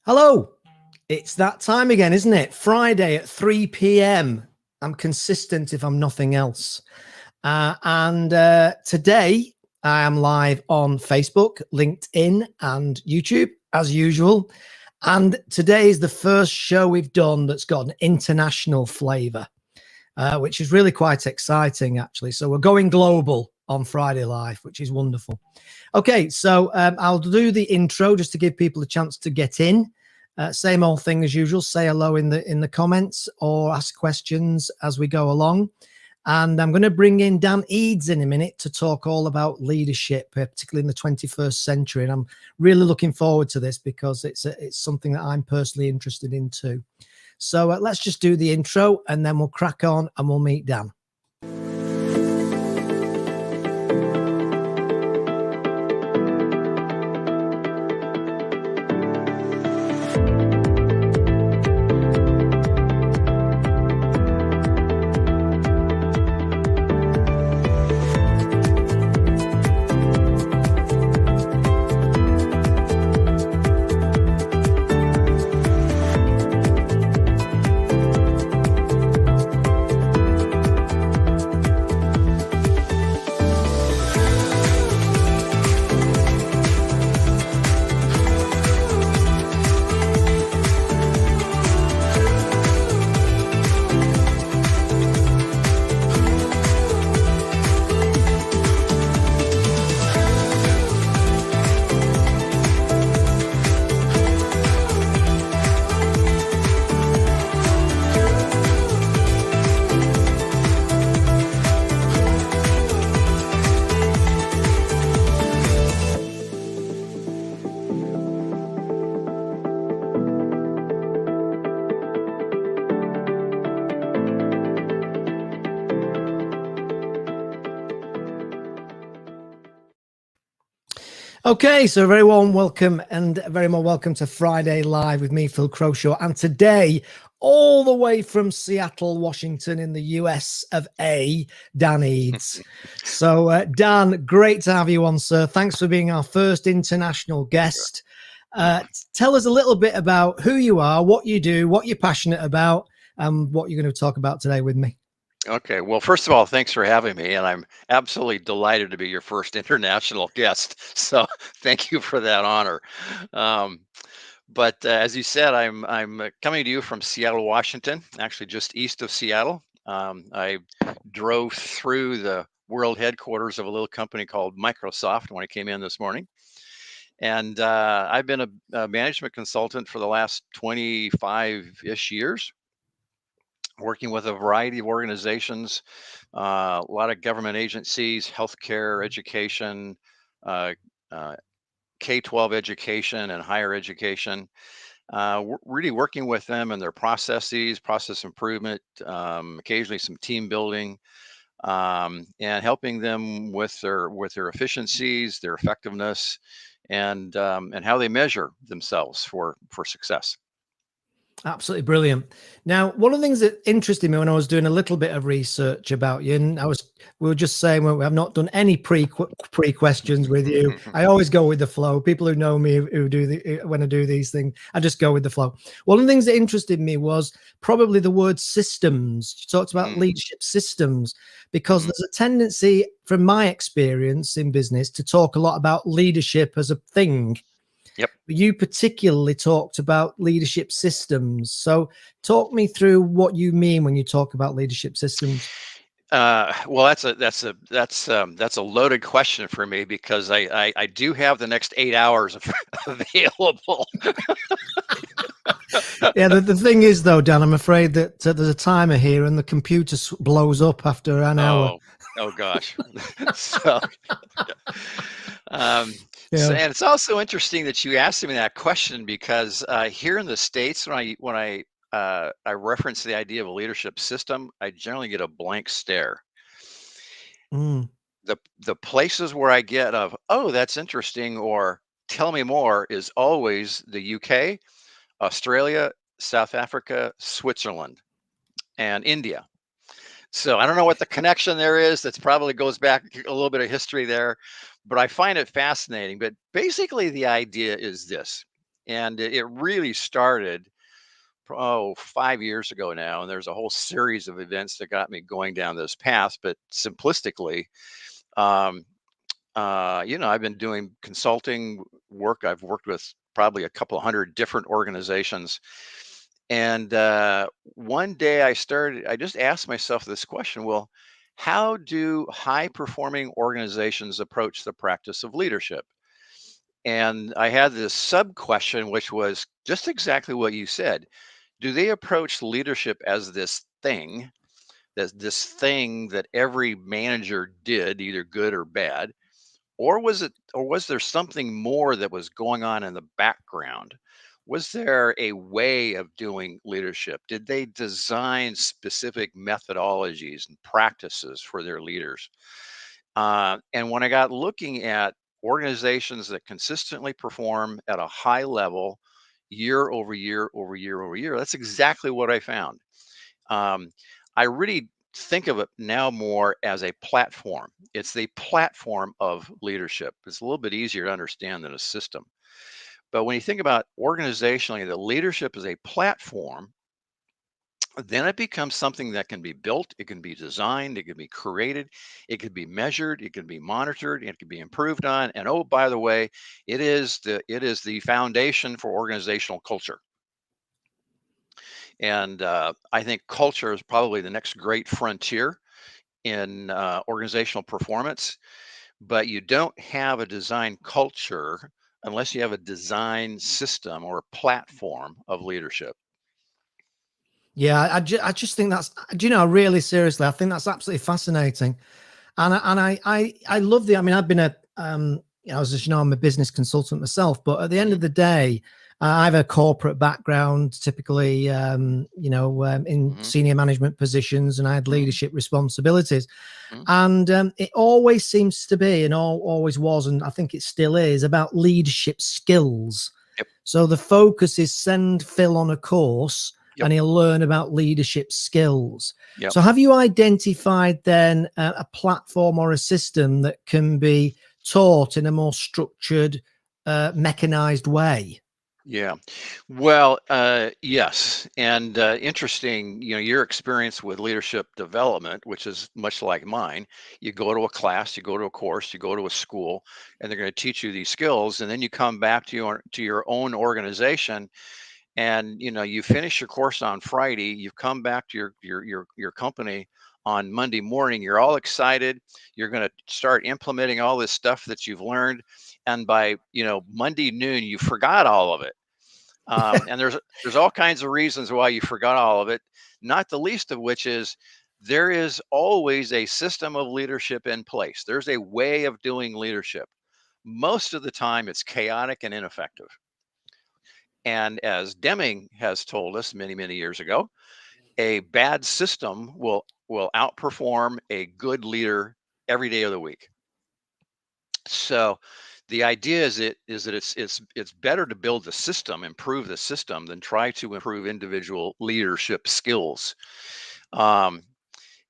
Hello. It's that time again, isn't it? Friday at 3 p.m. I'm consistent if I'm nothing else. And today I am live on Facebook, LinkedIn, and YouTube as usual. And today is the first show we've done that's got an international flavor, which is really quite exciting, actually. So we're going global on Friday Live, which is wonderful. Okay, so I'll do the intro just to give people a chance to get in. Same old thing as usual. Say hello in the comments or ask questions as we go along. And I'm going to bring in Dan Edds in a minute to talk all about leadership, particularly in the 21st century. And I'm really looking forward to this because it's something that I'm personally interested in too. So let's just do the intro and then we'll crack on and we'll meet Dan. Okay, so very warm welcome and very warm welcome to Friday Live with me, Phil Crowshaw. And today, all the way from Seattle, Washington in the US of A, Dan Edds. So Dan, great to have you on, sir. Thanks for being our first international guest. Tell us a little bit about who you are, what you do, what you're passionate about, and what you're going to talk about today with me. Okay. Well, first of all, thanks for having me, and I'm absolutely delighted to be your first international guest. So, thank you for that honor. Um, but as you said, I'm coming to you from Seattle, Washington, actually just east of Seattle. I drove through the world headquarters of a little company called Microsoft when I came in this morning, and I've been a management consultant for the last 25-ish years, working with a variety of organizations, a lot of government agencies, healthcare, education, uh, uh, K-12 education, and higher education. Really working with them and their processes, process improvement, occasionally some team building, and helping them with their efficiencies, their effectiveness, and how they measure themselves for success. Absolutely brilliant. Now, one of the things that interested me when I was doing a little bit of research about you, and we were just saying, well, we have not done any pre questions with you. I always go with the flow. People who know me, when I do these things, I just go with the flow. One of the things that interested me was probably the word systems. You talked about leadership systems because there's a tendency, from my experience in business, to talk a lot about leadership as a thing. Yep. You particularly talked about leadership systems. So talk me through what you mean when you talk about leadership systems. Well, that's a loaded question for me because I do have the next 8 hours available. Yeah, the thing is though, Dan, I'm afraid that there's a timer here and the computer blows up after an hour. Oh gosh. So, Yeah. and it's also interesting that you asked me that question because here in the States, when I reference the idea of a leadership system, I generally get a blank stare. The places where I get oh, that's interesting, or tell me more, is always the UK, Australia, South Africa, Switzerland, and India. So I don't know what the connection there is. That's probably goes back a little bit of history there, but I find it fascinating. But basically, the idea is this: And it really started 5 years ago now, and there's a whole series of events that got me going down this path. But simplistically, um, I've been doing consulting work. I've worked with probably a couple hundred different organizations. And one day I just asked myself this question: well, how do high performing organizations approach the practice of leadership? And I had this sub question, which was just exactly what you said. Do they approach leadership as this thing that every manager did, either good or bad? Or was there something more that was going on in the background? Was there a way of doing leadership? Did they design specific methodologies and practices for their leaders? And when I got looking at organizations that consistently perform at a high level year over year over year over year, that's exactly what I found. Um, I really think of it now more as a platform. It's the platform of leadership. It's a little bit easier to understand than a system. But when you think about organizationally, the leadership is a platform, then it becomes something that can be built, it can be designed, it can be created, it can be measured, it can be monitored, it can be improved on. And oh, by the way, it is the foundation for organizational culture. And I think culture is probably the next great frontier in organizational performance. But you don't have a design culture unless you have a design system or a platform of leadership. Yeah, I just think that's, do you know, really seriously, I think that's absolutely fascinating. And I love I mean, I've been as you know, I'm a business consultant myself, but at the end Mhm, of the day, I have a corporate background, typically, in mhm, senior management positions, and I had mhm, leadership responsibilities. mhm. And it always seems to be, and always was, and I think it still is, about leadership skills. Yep, So the focus is send Phil on a course yep, and he'll learn about leadership skills. yep. So have you identified then a platform or a system that can be taught in a more structured, mechanized way? Yeah. Well, yes. And interesting, your experience with leadership development, which is much like mine. You go to a class, you go to a course, you go to a school, and they're going to teach you these skills. And then you come back to your own organization, and you finish your course on Friday. You come back to your company on Monday morning. You're all excited. You're going to start implementing all this stuff that you've learned, and by Monday noon, you forgot all of it. And there's all kinds of reasons why you forgot all of it, not the least of which is there is always a system of leadership in place. There's a way of doing leadership. Most of the time, it's chaotic and ineffective. And as Deming has told us many, many years ago, a bad system will outperform a good leader every day of the week. So the idea is that it's better to build the system, improve the system, than try to improve individual leadership skills. Um,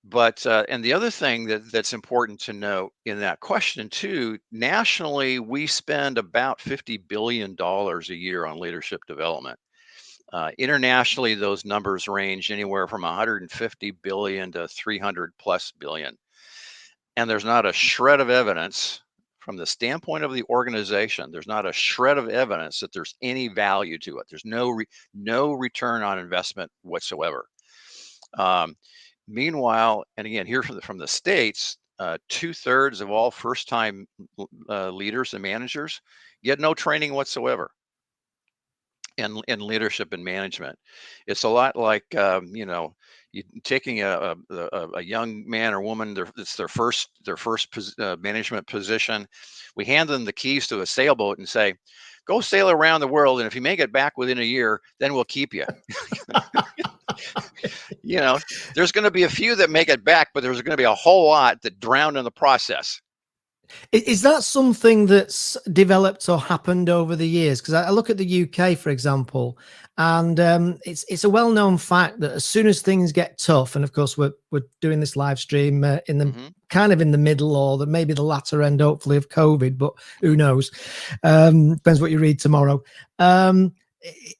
but and the other thing that's important to note in that question too, nationally we spend about $50 billion a year on leadership development. Internationally, those numbers range anywhere from 150 billion to 300 plus billion. And there's not a shred of evidence from the standpoint of the organization. There's not a shred of evidence that there's any value to it. There's no return on investment whatsoever. Um, Meanwhile, and again, here from the States, 2/3 of all first-time leaders and managers get no training whatsoever in leadership and management. It's a lot like you taking a young man or woman. It's their first management position. We hand them the keys to a sailboat and say, "Go sail around the world, and if you make it back within a year, then we'll keep you." you know, there's going to be a few that make it back, but there's going to be a whole lot that drown in the process. Is that something that's developed or happened over the years? Because I look at the UK, for example, and it's a well-known fact that as soon as things get tough, and of course we're doing this live stream in the Hmm. kind of in the middle or maybe the latter end, hopefully, of COVID, but who knows? Depends what you read tomorrow.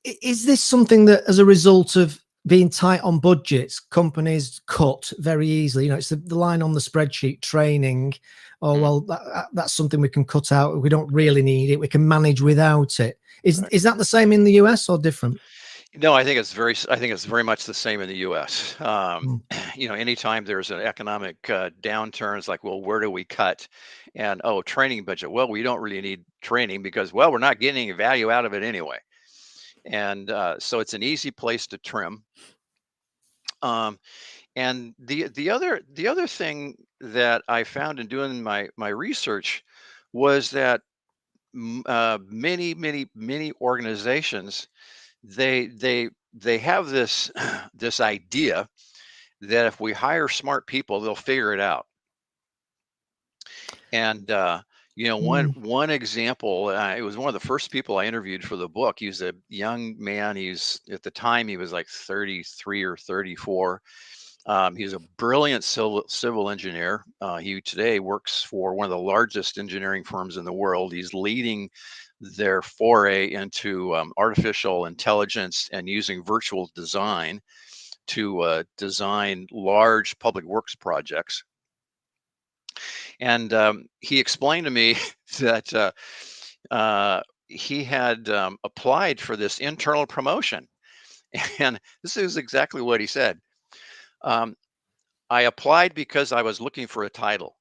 Is this something that, as a result of being tight on budgets, companies cut very easily? You know, it's the line on the spreadsheet, training. Oh, well, that's something we can cut out. We don't really need it. We can manage without it. Right. Is that the same in the US or different? No, I think it's very much the same in the U.S. Mm, Anytime there's an economic downturn, it's like, well, where do we cut? And oh, training budget. Well, we don't really need training because, well, we're not getting any value out of it anyway. And so it's an easy place to trim. Um, and the other thing that I found in doing my research was that many organizations they have this this idea that if we hire smart people, they'll figure it out. And mm. one example, it was one of the first people I interviewed for the book. He was a young man. He's at the time he was like 33 or 34. He's a brilliant civil engineer. He today works for one of the largest engineering firms in the world. He's leading their foray into artificial intelligence and using virtual design to design large public works projects. And he explained to me that he had applied for this internal promotion. And this is exactly what he said. Um, I applied because I was looking for a title.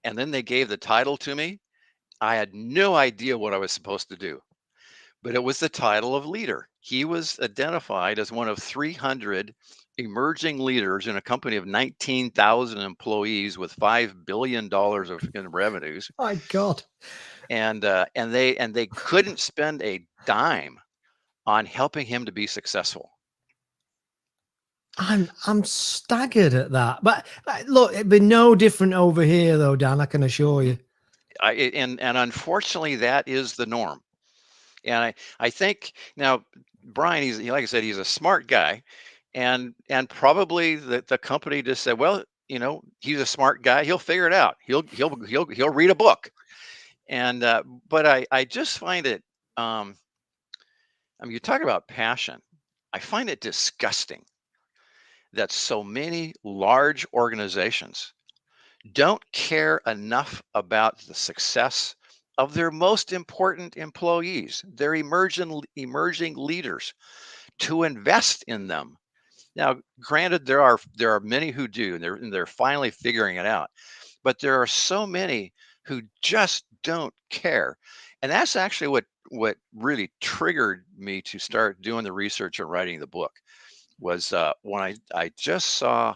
And then they gave the title to me. I had no idea what I was supposed to do, but it was the title of leader. He was identified as one of 300 emerging leaders in a company of 19,000 employees with $5 billion in revenues. My God, And they couldn't spend a dime on helping him to be successful. I'm staggered at that. But look, it'd be no different over here, though, Dan. I can assure Mhm. you. And unfortunately, that is the norm. And I think now Brian, like I said, he's a smart guy, and probably the company just said, well, he's a smart guy. He'll figure it out. He'll read a book. And but I just find it. Um, I mean, you talk about passion. I find it disgusting that so many large organizations don't care enough about the success of their most important employees, their emerging leaders, to invest in them. Now, granted, there are many who do, and they're finally figuring it out, but there are so many who just don't care, and that's actually what really triggered me to start doing the research and writing the book. Was when I just saw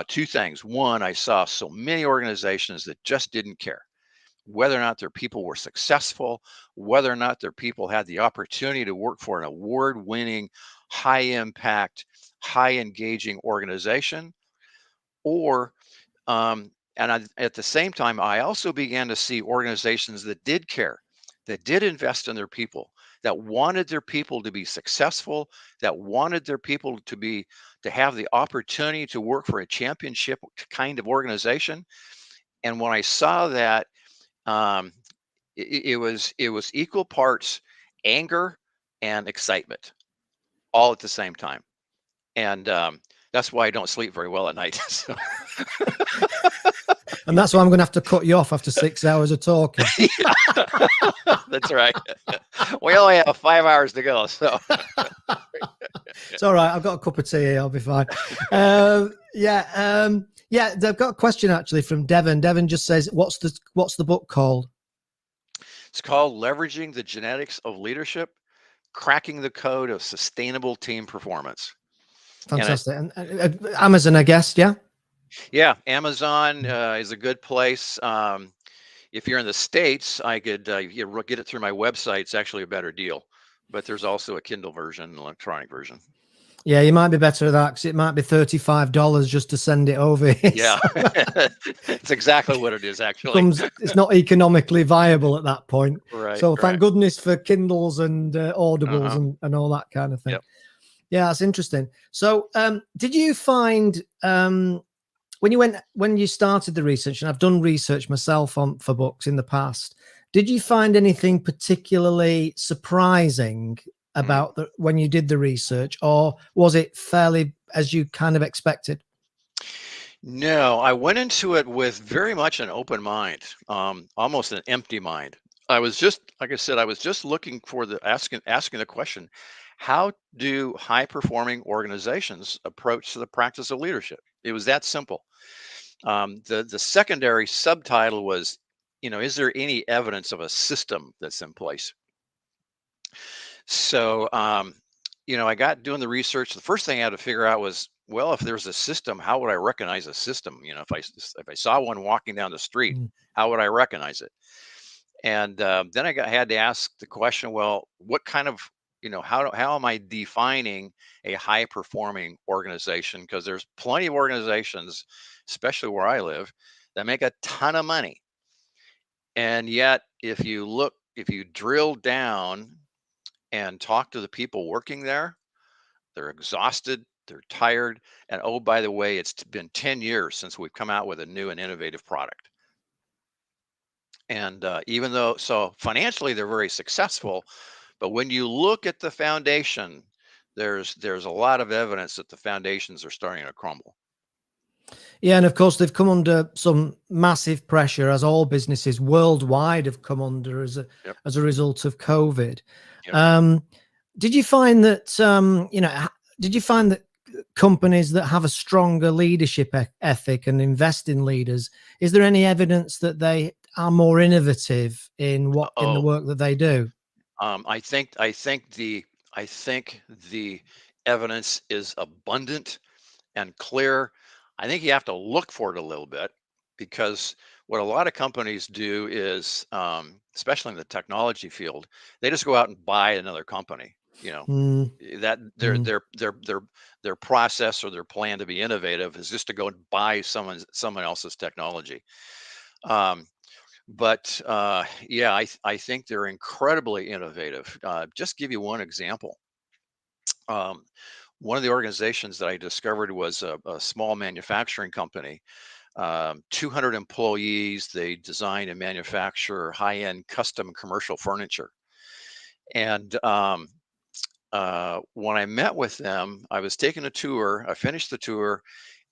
two things. One, I saw so many organizations that just didn't care whether or not their people were successful, whether or not their people had the opportunity to work for an award winning, high impact, high engaging organization, or at the same time, I also began to see organizations that did care, that did invest in their people, that wanted their people to be successful, that wanted their people to have the opportunity to work for a championship kind of organization. And when I saw that, um, it was equal parts anger and excitement all at the same time. And that's why I don't sleep very well at night. So, And that's why I'm going to have to cut you off after 6 hours of talking. that's right. We only have 5 hours to go. So, It's all right. I've got a cup of tea here. I'll be fine. Yeah. They've got a question actually from Devon. Devon just says, "What's the book called?" it's called Leveraging the Genetics of Leadership, Cracking the Code of Sustainable Team Performance. And Fantastic. And Amazon, I guess. Yeah. yeah, Amazon is a good place. If you're in the States, I could get it through my website. It's actually a better deal. But there's also a Kindle version, an electronic version. Yeah, you might be better at that because it might be $35 just to send it over. Yeah, it's exactly what it is, actually. It's not economically viable at that point. Right, So thank right. goodness for Kindles and Audibles Uh-huh. and all that kind of thing. Yep. Yeah, that's interesting. So did you find when you started the research, and I've done research myself for books in the past, did you find anything particularly surprising Mm. about when you did the research, or was it fairly as you kind of expected? No, I went into it with very much an open mind, almost an empty mind. I was just, like I said, I was just looking for asking the question, how do high performing organizations approach the practice of leadership? It was that simple. The secondary subtitle was, is there any evidence of a system that's in place? So, I got doing the research. The first thing I had to figure out was, well, if there's a system, how would I recognize a system? If I saw one walking down the street, Mm. how would I recognize it? And then had to ask the question, well, what kind of, how am I defining a high performing organization? Because there's plenty of organizations, especially where I live, that make a ton of money. And yet, if you drill down and talk to the people working there, they're exhausted, they're tired, and oh, by the way, it's been 10 years since we've come out with a new and innovative product. And even though, so financially, they're very successful, but when you look at the foundation, there's a lot of evidence that the foundations are starting to crumble. Yeah, and of course they've come under some massive pressure, as all businesses worldwide have come under Yep. as a result of COVID. Yep. Um, did you find that did you find that companies that have a stronger leadership ethic and invest in leaders, is there any evidence that they are more innovative in the Oh, work that they do? I think the evidence is abundant and clear. I think you have to look for it a little bit because what a lot of companies do is, especially in the technology field, they just go out and buy another company. Mm, That mm. their process or their plan to be innovative is just to go and buy someone else's technology. Um, but yeah, I think they're incredibly innovative. Just give you one example. Um, one of the organizations that I discovered was a small manufacturing company, 200 employees. They design and manufacture high-end custom commercial furniture. And when I met with them, I was taking a tour. I finished the tour,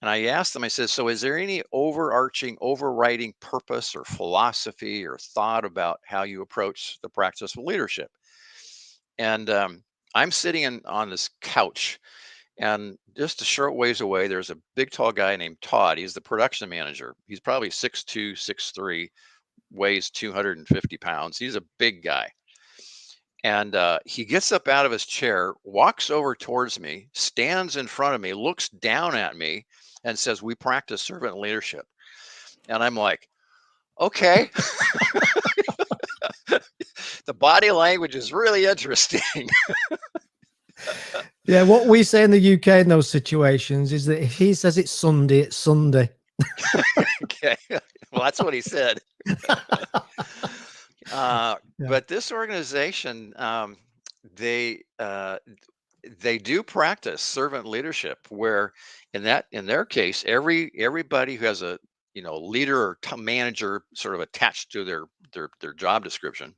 and I asked them. I said, "So, is there any overarching, overriding purpose or philosophy or thought about how you approach the practice of leadership?" And I'm sitting on this couch, and just a short ways away, there's a big, tall guy named Todd. He's the production manager. He's probably 6'2", 6'3", weighs 250 pounds. He's a big guy. And he gets up out of his chair, walks over towards me, stands in front of me, looks down at me, and says, "We practice servant leadership." And I'm like, okay, the body language is really interesting. Yeah, what we say in the UK in those situations is that if he says it's Sunday, it's Sunday. Okay. Well, that's what he said. Yeah. But this organization, they they do practice servant leadership, where in their case, everybody who has a leader or manager sort of attached to their job description,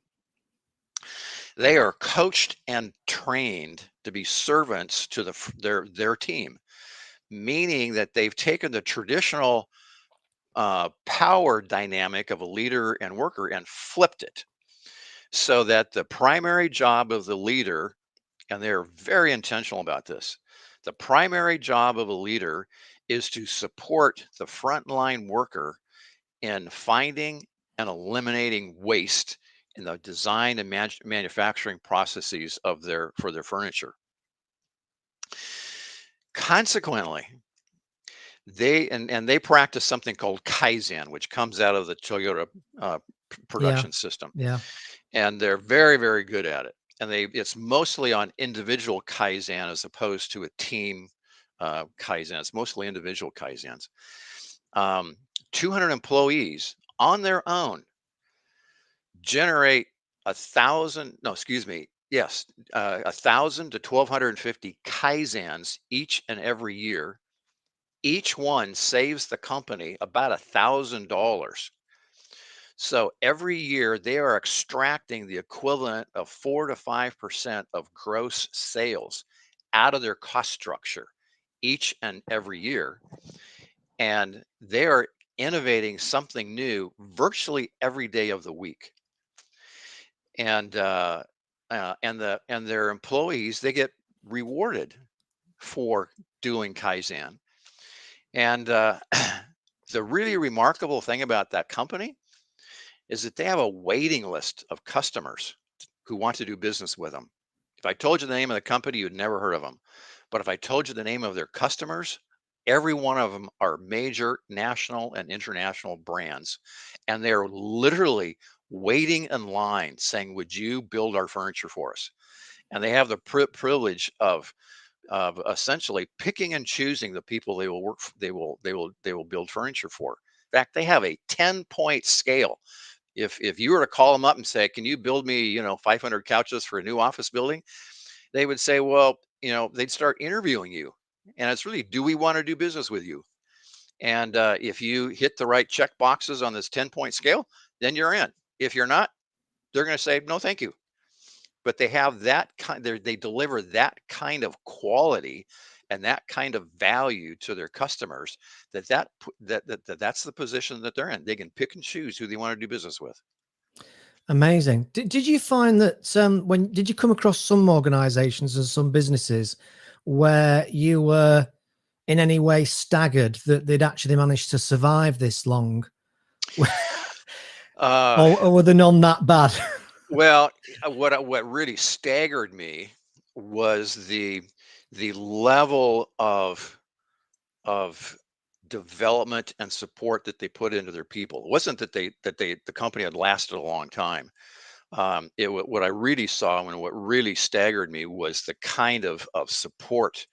they are coached and trained to be servants to their team, meaning that they've taken the traditional power dynamic of a leader and worker and flipped it so that the primary job of the leader, and they're very intentional about this, the primary job of a leader is to support the frontline worker in finding and eliminating waste in the design and manufacturing processes of their furniture. Consequently, they practice something called Kaizen, which comes out of the Toyota Yeah. production system, Yeah. and they're very, very good at it. it's mostly on individual Kaizen as opposed to a team Kaizen. It's mostly individual Kaizens. Um, 200 employees on their own generate 1,000, no, excuse me, yes, 1,000 to 1,250 Kaizens each and every year. Each one saves the company about $1,000. So every year they are extracting the equivalent of 4 to 5% of gross sales out of their cost structure each and every year. And they are innovating something new virtually every day of the week. And and their employees, they get rewarded for doing Kaizen. And the really remarkable thing about that company is that they have a waiting list of customers who want to do business with them. If I told you the name of the company, you'd never heard of them. But if I told you the name of their customers, every one of them are major national and international brands. And they're literally waiting in line saying, would you build our furniture for us? And they have the privilege of essentially picking and choosing the people they will they will build furniture for. In fact, they have a 10-point scale. If you were to call them up and say, can you build me, 500 couches for a new office building, they would say, well, they'd start interviewing you. And it's really, do we want to do business with you? And if you hit the right check boxes on this 10-point scale, then you're in. If you're not, they're going to say no thank you. But they have that kind, they deliver that kind of quality and that kind of value to their customers, that's the position that they're in. They can pick and choose who they want to do business with. Amazing. Did you find that when did you come across some organizations and some businesses where you were in any way staggered that they'd actually managed to survive this long? Uh, Or were they none that bad? well, what really staggered me was the level of development and support that they put into their people. It wasn't that the company had lasted a long time. What I really saw and what really staggered me was the kind of support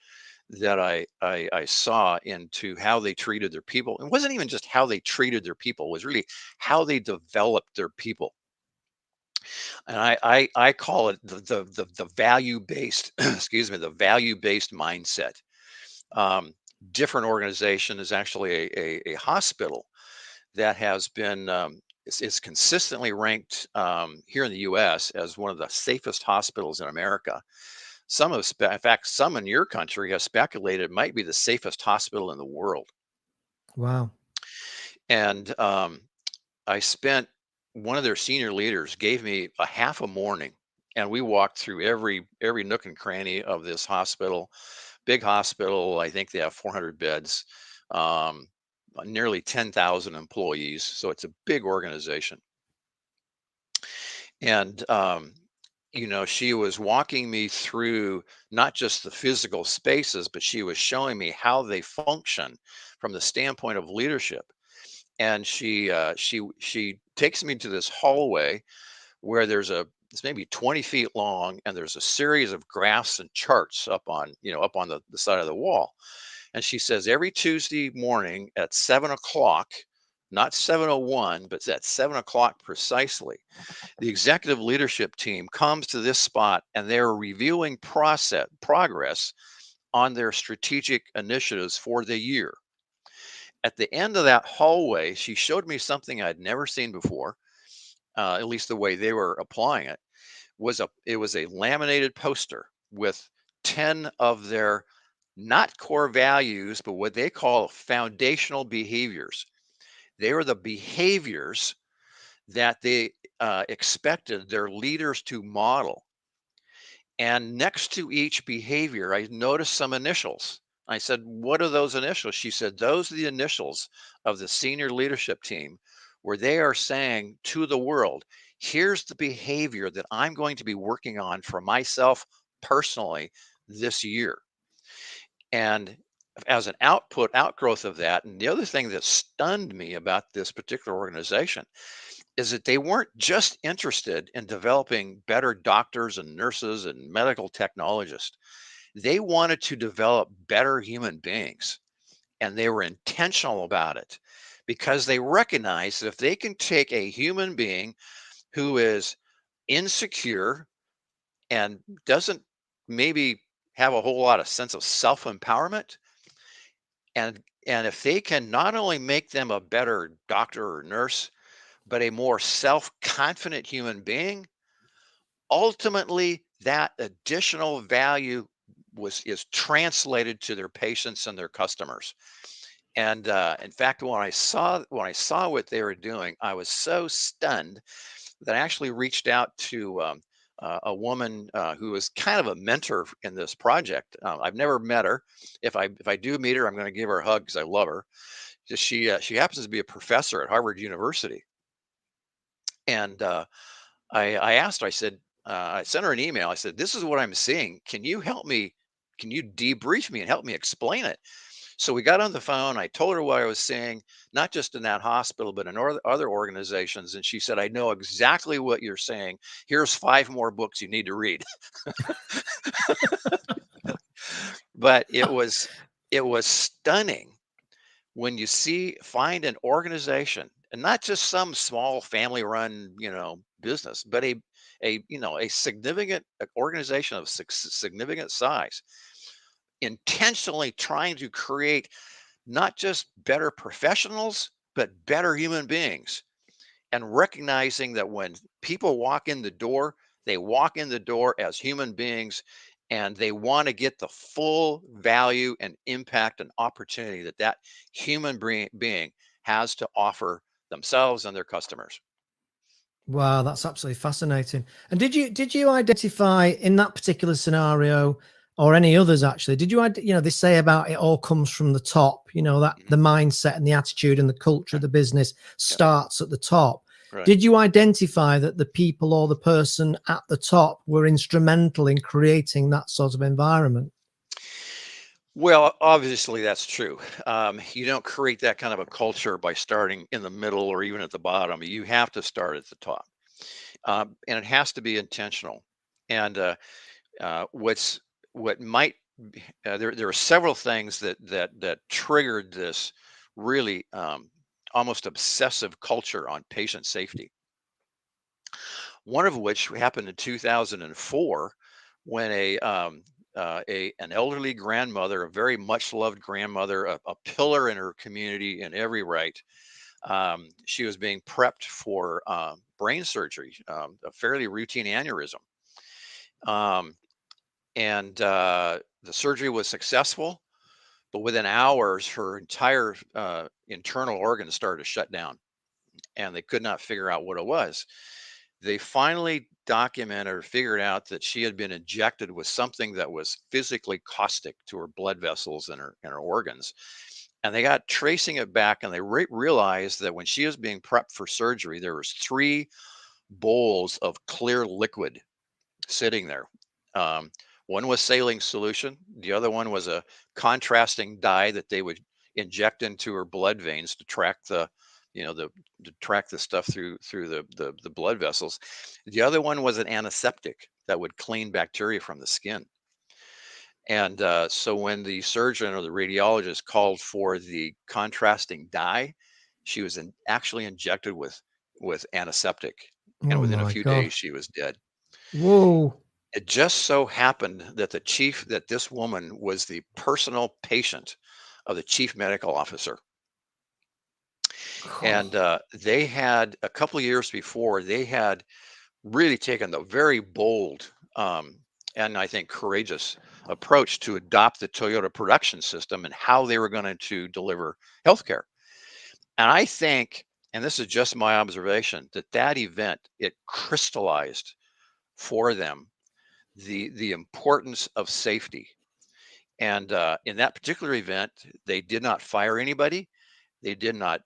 that I saw into how they treated their people. It wasn't even just how they treated their people; it was really how they developed their people. And I call it the value based excuse me, the value based mindset. Um, Different organization is actually a hospital that has been is consistently ranked here in the U.S. as one of the safest hospitals in America. In fact, some in your country have speculated it might be the safest hospital in the world. Wow. And I spent one of their senior leaders gave me a half a morning, and we walked through every nook and cranny of this hospital. Big hospital. I think they have 400 beds. Um, Nearly 10,000 employees, so it's a big organization. And she was walking me through not just the physical spaces, but she was showing me how they function from the standpoint of leadership. And she takes me to this hallway where it's maybe 20 feet long, and there's a series of graphs and charts up on the side of the wall. And she says every Tuesday morning at 7 o'clock, not 7:01, but at 7 o'clock precisely, the executive leadership team comes to this spot and they're reviewing progress on their strategic initiatives for the year. At the end of that hallway, she showed me something I'd never seen before, at least the way they were applying it. It was a laminated poster with 10 of their not core values, but what they call foundational behaviors. They were the behaviors that they expected their leaders to model. And next to each behavior, I noticed some initials. I said, what are those initials? She said, those are the initials of the senior leadership team, where they are saying to the world, here's the behavior that I'm going to be working on for myself personally this year. And as an outgrowth of that, and the other thing that stunned me about this particular organization is that they weren't just interested in developing better doctors and nurses and medical technologists. They wanted to develop better human beings, and they were intentional about it because they recognized that if they can take a human being who is insecure and doesn't maybe have a whole lot of sense of self-empowerment, and if they can not only make them a better doctor or nurse, but a more self-confident human being, ultimately that additional value is translated to their patients and their customers. And in fact, when I saw what they were doing, I was so stunned that I actually reached out to a woman who was kind of a mentor in this project. I've never met her. If I do meet her, I'm going to give her a hug because I love her. Just she happens to be a professor at Harvard University, and I asked her. I said I sent her an email. I said, "This is what I'm seeing. Can you help me? Can you debrief me and help me explain it?" So we got on the phone. I told her what I was seeing, not just in that hospital, but in other organizations. And she said, "I know exactly what you're saying. Here's 5 more books you need to read." But it was stunning when you find an organization, and not just some small family-run, business, but a significant organization of significant size, intentionally trying to create not just better professionals, but better human beings. And recognizing that when people walk in the door, they walk in the door as human beings, and they want to get the full value and impact and opportunity that that human being has to offer themselves and their customers. Wow, that's absolutely fascinating. And did you identify in that particular scenario, or any others actually? They say about it all comes from the top. That Mhm. the mindset and the attitude and the culture Right. of the business Yep. starts at the top. Right. Did you identify that the people or the person at the top were instrumental in creating that sort of environment? Well, obviously that's true. You don't create that kind of a culture by starting in the middle or even at the bottom. You have to start at the top, and it has to be intentional. And what's what might there are several things that triggered this really almost obsessive culture on patient safety. One of which happened in 2004 when an elderly grandmother, a very much loved grandmother, a pillar in her community in every right. She was being prepped for brain surgery, a fairly routine aneurysm. Um, and the surgery was successful, but within hours, her entire internal organs started to shut down, and they could not figure out what it was. They finally documented or figured out that she had been injected with something that was physically caustic to her blood vessels and her organs. And they got tracing it back, and they realized that when she was being prepped for surgery, there was 3 bowls of clear liquid sitting there. Um, one was saline solution. The other one was a contrasting dye that they would inject into her blood veins to track the stuff through the blood vessels. The other one was an antiseptic that would clean bacteria from the skin. And so when the surgeon or the radiologist called for the contrasting dye, she was actually injected with antiseptic, and Oh within a my few God. days she was dead. Whoa. It just so happened that this woman was the personal patient of the chief medical officer. And they had, a couple of years before, they had really taken the very bold and I think courageous approach to adopt the Toyota production system and how they were going to deliver healthcare. And I think, and this is just my observation, that event, it crystallized for them the importance of safety. And in that particular event, they did not fire anybody. They did not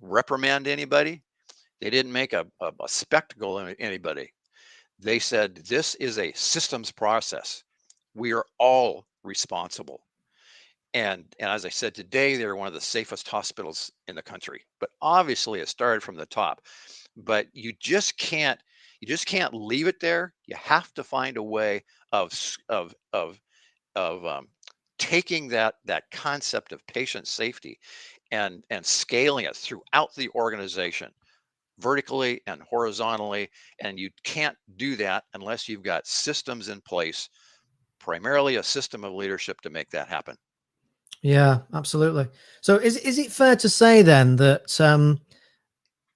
reprimand anybody. They didn't make a spectacle of anybody. They said, "This is a systems process. We are all responsible." And as I said, today they're one of the safest hospitals in the country. But obviously, it started from the top. but you just can't leave it there. You have to find a way of of taking that concept of patient safety and scaling it throughout the organization, vertically and horizontally. And you can't do that unless you've got systems in place, primarily a system of leadership to make that happen. Yeah, absolutely. So is it fair to say then that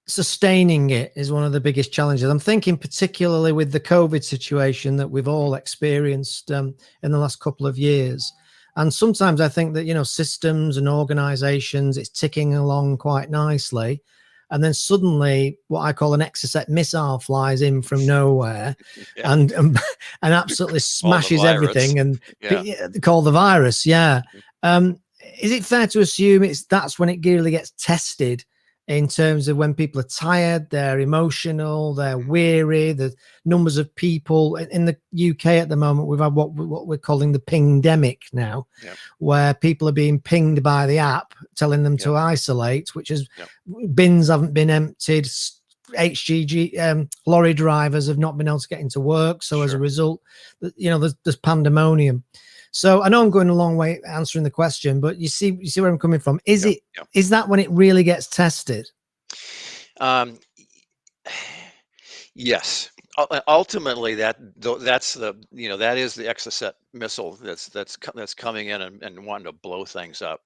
sustaining it is one of the biggest challenges? I'm thinking particularly with the COVID situation that we've all experienced in the last couple of years. And sometimes I think that, systems and organizations, it's ticking along quite nicely. And then suddenly what I call an Exocet missile flies in from nowhere Yeah, and absolutely all the smashes virus. everything and Yeah. call the virus. Yeah. Is it fair to assume that's when it really gets tested in terms of when people are tired, they're emotional, they're weary, the numbers of people in the UK at the moment, we've had what we're calling the pingdemic now, Yep. where people are being pinged by the app, telling them Yep. to isolate, which is Yep. bins haven't been emptied. HGG lorry drivers have not been able to get into work. So as a Sure. result, there's pandemonium. So I know I'm going a long way answering the question, but you see where I'm coming from. Is Yep. Yep. that when it really gets tested? Um, yes. Ultimately, that's that is the Exocet missile that's coming in and wanting to blow things up.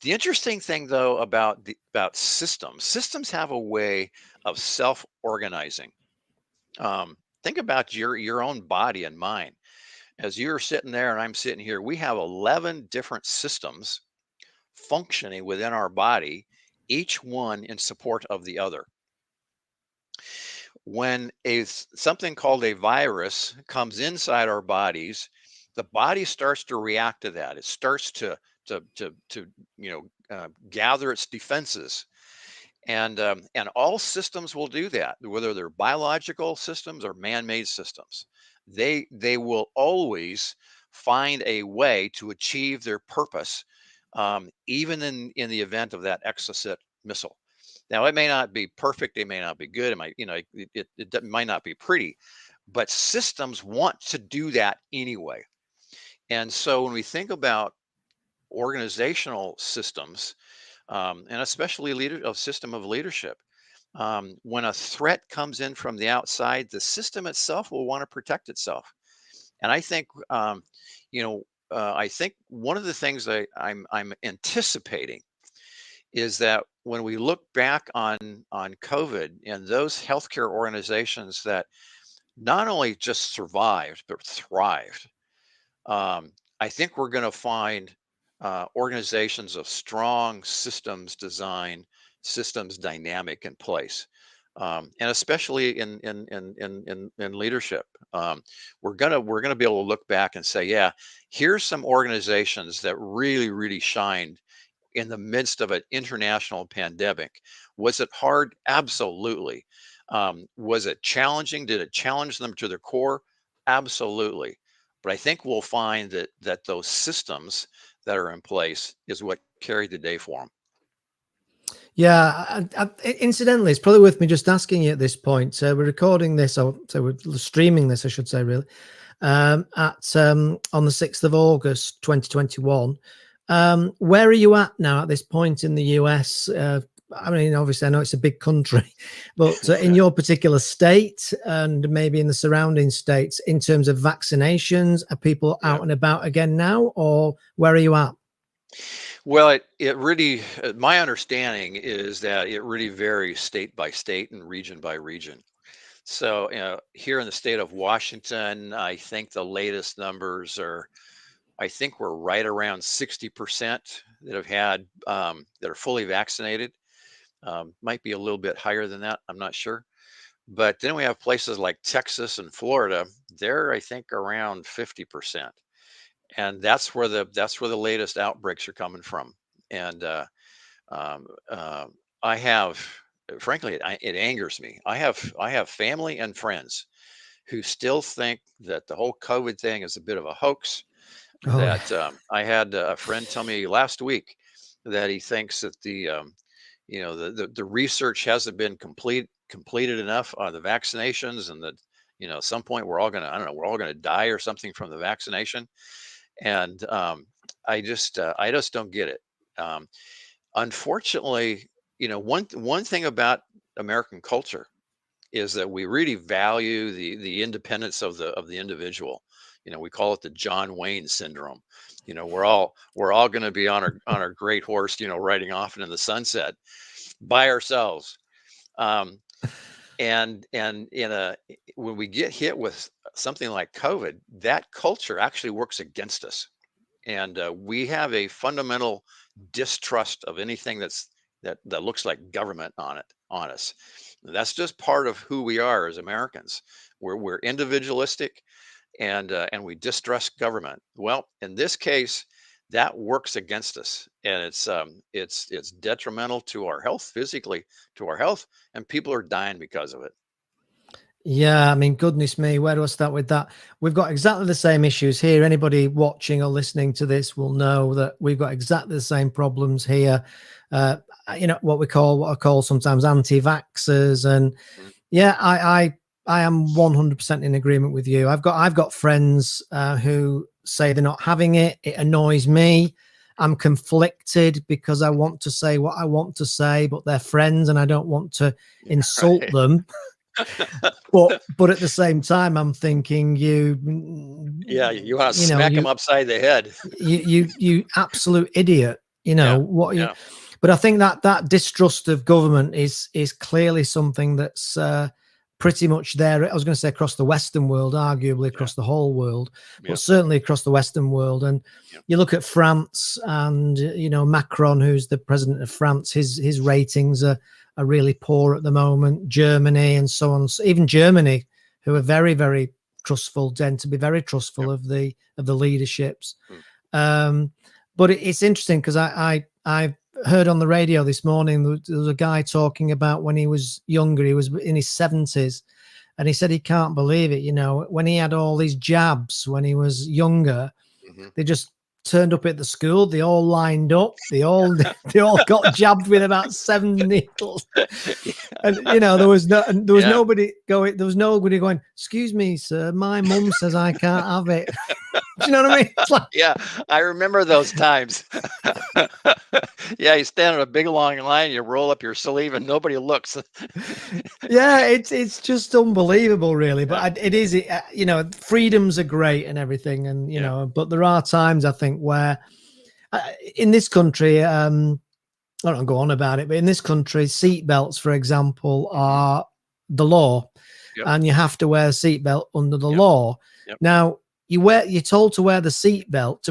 The interesting thing, though, about systems have a way of self-organizing. Think about your own body and mind. As you're sitting there and I'm sitting here, we have 11 different systems functioning within our body, each one in support of the other. When something called a virus comes inside our bodies, the body starts to react to that. It starts to gather its defenses, and all systems will do that, whether they're biological systems or man-made systems. They will always find a way to achieve their purpose, even in the event of that Exocet missile. Now, it may not be perfect, it may not be good, it might, might not be pretty, but systems want to do that anyway. And so when we think about organizational systems, and especially a system of leadership, when a threat comes in from the outside, the system itself will want to protect itself. And I think, I think one of the things that I'm anticipating is that when we look back on COVID and those healthcare organizations that not only just survived but thrived, I think we're going to find organizations of strong systems design, systems dynamic in place, and especially in leadership. We're gonna be able to look back and say, yeah, here's some organizations that really shined in the midst of an international pandemic. Was it hard? Absolutely. Was it challenging? Did it challenge them to their core? Absolutely. But I think we'll find that those systems that are in place is what carried the day for them. Yeah, incidentally, it's probably worth me just asking you at this point. We're recording this, or so we're streaming this, I should say, really, at on the 6th of August, 2021. Where are you at now at this point in the US? I mean, obviously, I know it's a big country, but in your particular state and maybe in the surrounding states, in terms of vaccinations, are people Yeah. out and about again now, or where are you at? Well, it really, my understanding is that it really varies state by state and region by region. So, here in the state of Washington, I think the latest numbers are, I think we're right around 60% that have had, that are fully vaccinated. Might be a little bit higher than that. I'm not sure. But then we have places like Texas and Florida. They're, I think, around 50%. And that's where the latest outbreaks are coming from. And um, uh, I have, frankly, it angers me. I have family and friends who still think that the whole COVID thing is a bit of a hoax. Oh, yeah. That I had a friend tell me last week that he thinks that the research hasn't been complete completed enough on the vaccinations, and that, at some point we're all gonna, I don't know, we're all gonna die or something from the vaccination. And I just don't get it. Um, Unfortunately, one thing about American culture is that we really value the independence of the individual. We call it the John Wayne syndrome. We're all going to be on our great horse, riding off into the sunset by ourselves. Um, and when we get hit with something like COVID, that culture actually works against us, and we have a fundamental distrust of anything that looks like government on us. That's just part of who we are as Americans. We're individualistic, and we distrust government. Well, in this case, that works against us, and it's detrimental to our health, physically to our health, and people are dying because of it. Yeah, I mean, goodness me, where do I start with that? We've got exactly the same issues here. Anybody watching or listening to this will know that we've got exactly the same problems here. What I call sometimes anti-vaxxers, and Mm. yeah, I am 100% in agreement with you. I've got friends who say they're not having it. It annoys me. I'm conflicted because I want to say what I want to say, but they're friends and I don't want to insult Right. them. But at the same time, I'm thinking Yeah, you want to you know, smack them you upside the head. you absolute idiot. Yeah, What you. yeah, But I think that distrust of government is clearly something that's pretty much there. I was going to say across the Western world, arguably yeah, across the whole world, yeah, but certainly across the Western world. And yeah. you look at France, and Macron, who's the president of France, his ratings are really poor at the moment. Germany and so on. So even Germany, who are very, very trustful, tend to be very trustful Yep. of the leaderships. Mm. But it's interesting because I heard on the radio this morning there was a guy talking about when he was younger, he was in his 70s, and he said he can't believe it. When he had all these jabs when he was younger, Mhm. they just turned up at the school, they all lined up, they all got jabbed with about 7 needles. And there was Yeah. nobody going, excuse me, sir, my mum says I can't have it. Do you know what I mean? It's like, Yeah, I remember those times. Yeah, you stand in a big long line, you roll up your sleeve, and nobody looks. yeah, it's just unbelievable, really. Yeah, But it is, freedoms are great and everything, and yeah, but there are times I think where in this country, I don't go on about it, but in this country, seatbelts, for example, mhm, are the law, yep, and you have to wear a seatbelt under the yep, law. yep, Now, you're told to wear the seatbelt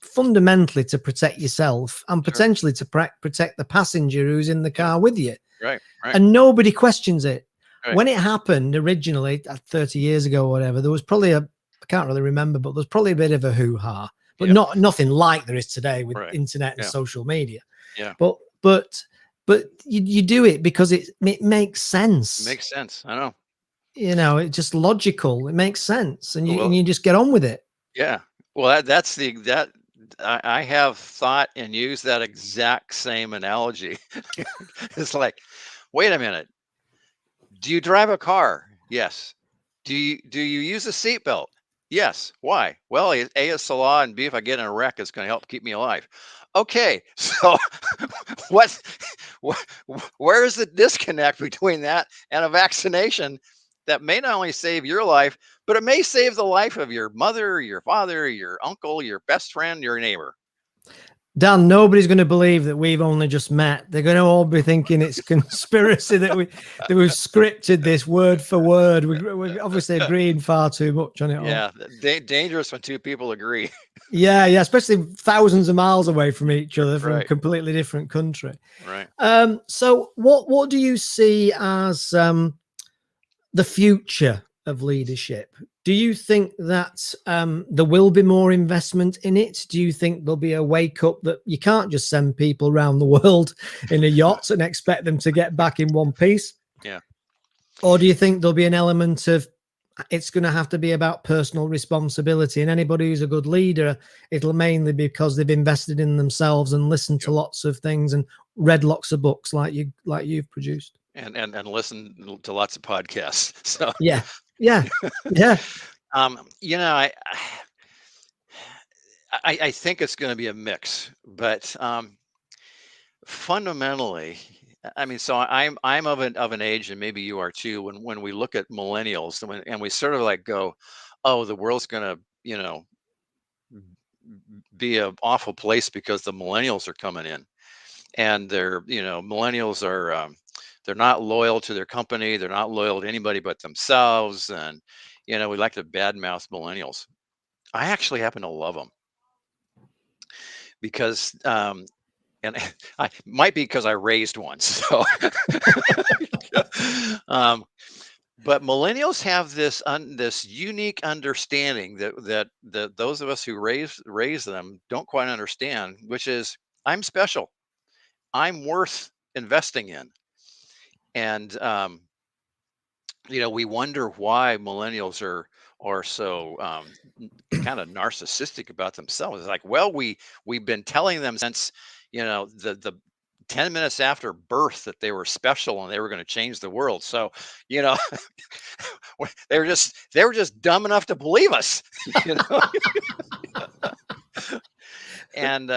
fundamentally to protect yourself and sure, potentially to protect the passenger who's in the yeah, car with you, right, right, and nobody questions it. right, When it happened originally 30 years ago or whatever, there was probably I can't really remember, but there's probably a bit of a hoo-ha, but yep, nothing like there is today with right, internet and yeah, social media. yeah, But you do it because it makes sense. makes sense, I know. It's just logical. It makes sense, and Well, you just get on with it. yeah, well, that's that I have thought and used that exact same analogy. It's like, wait a minute, do you drive a car? Yes. Do you use a seatbelt? Yes. Why? Well, A, it's the law, and B, if I get in a wreck, it's going to help keep me alive. Okay, so what, what, where is the disconnect between that and a vaccination that may not only save your life, but it may save the life of your mother, your father, your uncle, your best friend, your neighbor? Dan, nobody's going to believe that we've only just met. They're going to all be thinking it's conspiracy that we've scripted this word for word. We're obviously agreeing far too much on it all. Yeah, dangerous when two people agree. Yeah, especially thousands of miles away from each other from a Right, completely different country. right. So what do you see as the future of leadership? Do you think that there will be more investment in it? Do you think there'll be a wake up that you can't just send people around the world in a yacht and expect them to get back in one piece? Yeah. Or do you think there'll be an element of it's going to have to be about personal responsibility, and anybody who's a good leader, it'll mainly be because they've invested in themselves and listened to Yep. lots of things and read lots of books like you've produced? and listen to lots of podcasts. So, Yeah. Yeah. Yeah. you know, I think it's going to be a mix, but fundamentally, I mean, so I'm of an age, and maybe you are too. When we look at millennials, and we sort of like go, "Oh, the world's going to, be an awful place because the millennials are coming in, and millennials are." They're not loyal to their company. They're not loyal to anybody but themselves, and we like to badmouth millennials. I actually happen to love them because and I might be because I raised one. So, um, but millennials have this unique understanding that those of us who raise them don't quite understand, which is I'm special. I'm worth investing in, and we wonder why millennials are so kind of narcissistic about themselves. It's like, well, we've been telling them since the 10 minutes after birth that they were special and they were going to change the world. So, you know, they were just dumb enough to believe us, you know. And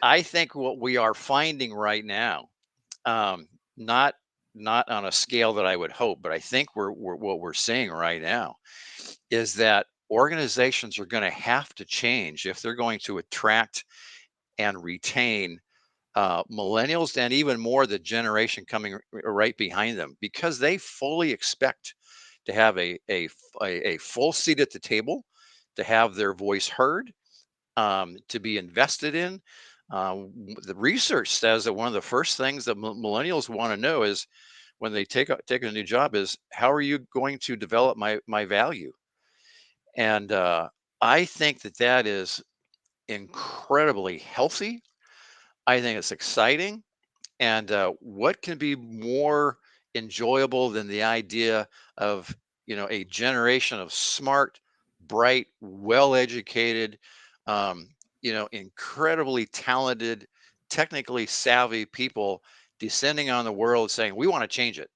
I think what we are finding right now, um, not not on a scale that I would hope, but I think what we're seeing right now is that organizations are going to have to change if they're going to attract and retain millennials, and even more the generation coming right behind them, because they fully expect to have a full seat at the table, to have their voice heard, to be invested in. The research says that one of the first things that millennials want to know is when they take a new job is, how are you going to develop my value? And I think that is incredibly healthy. I think it's exciting. And what can be more enjoyable than the idea of, a generation of smart, bright, well-educated, incredibly talented, technically savvy people descending on the world saying, "We want to change it."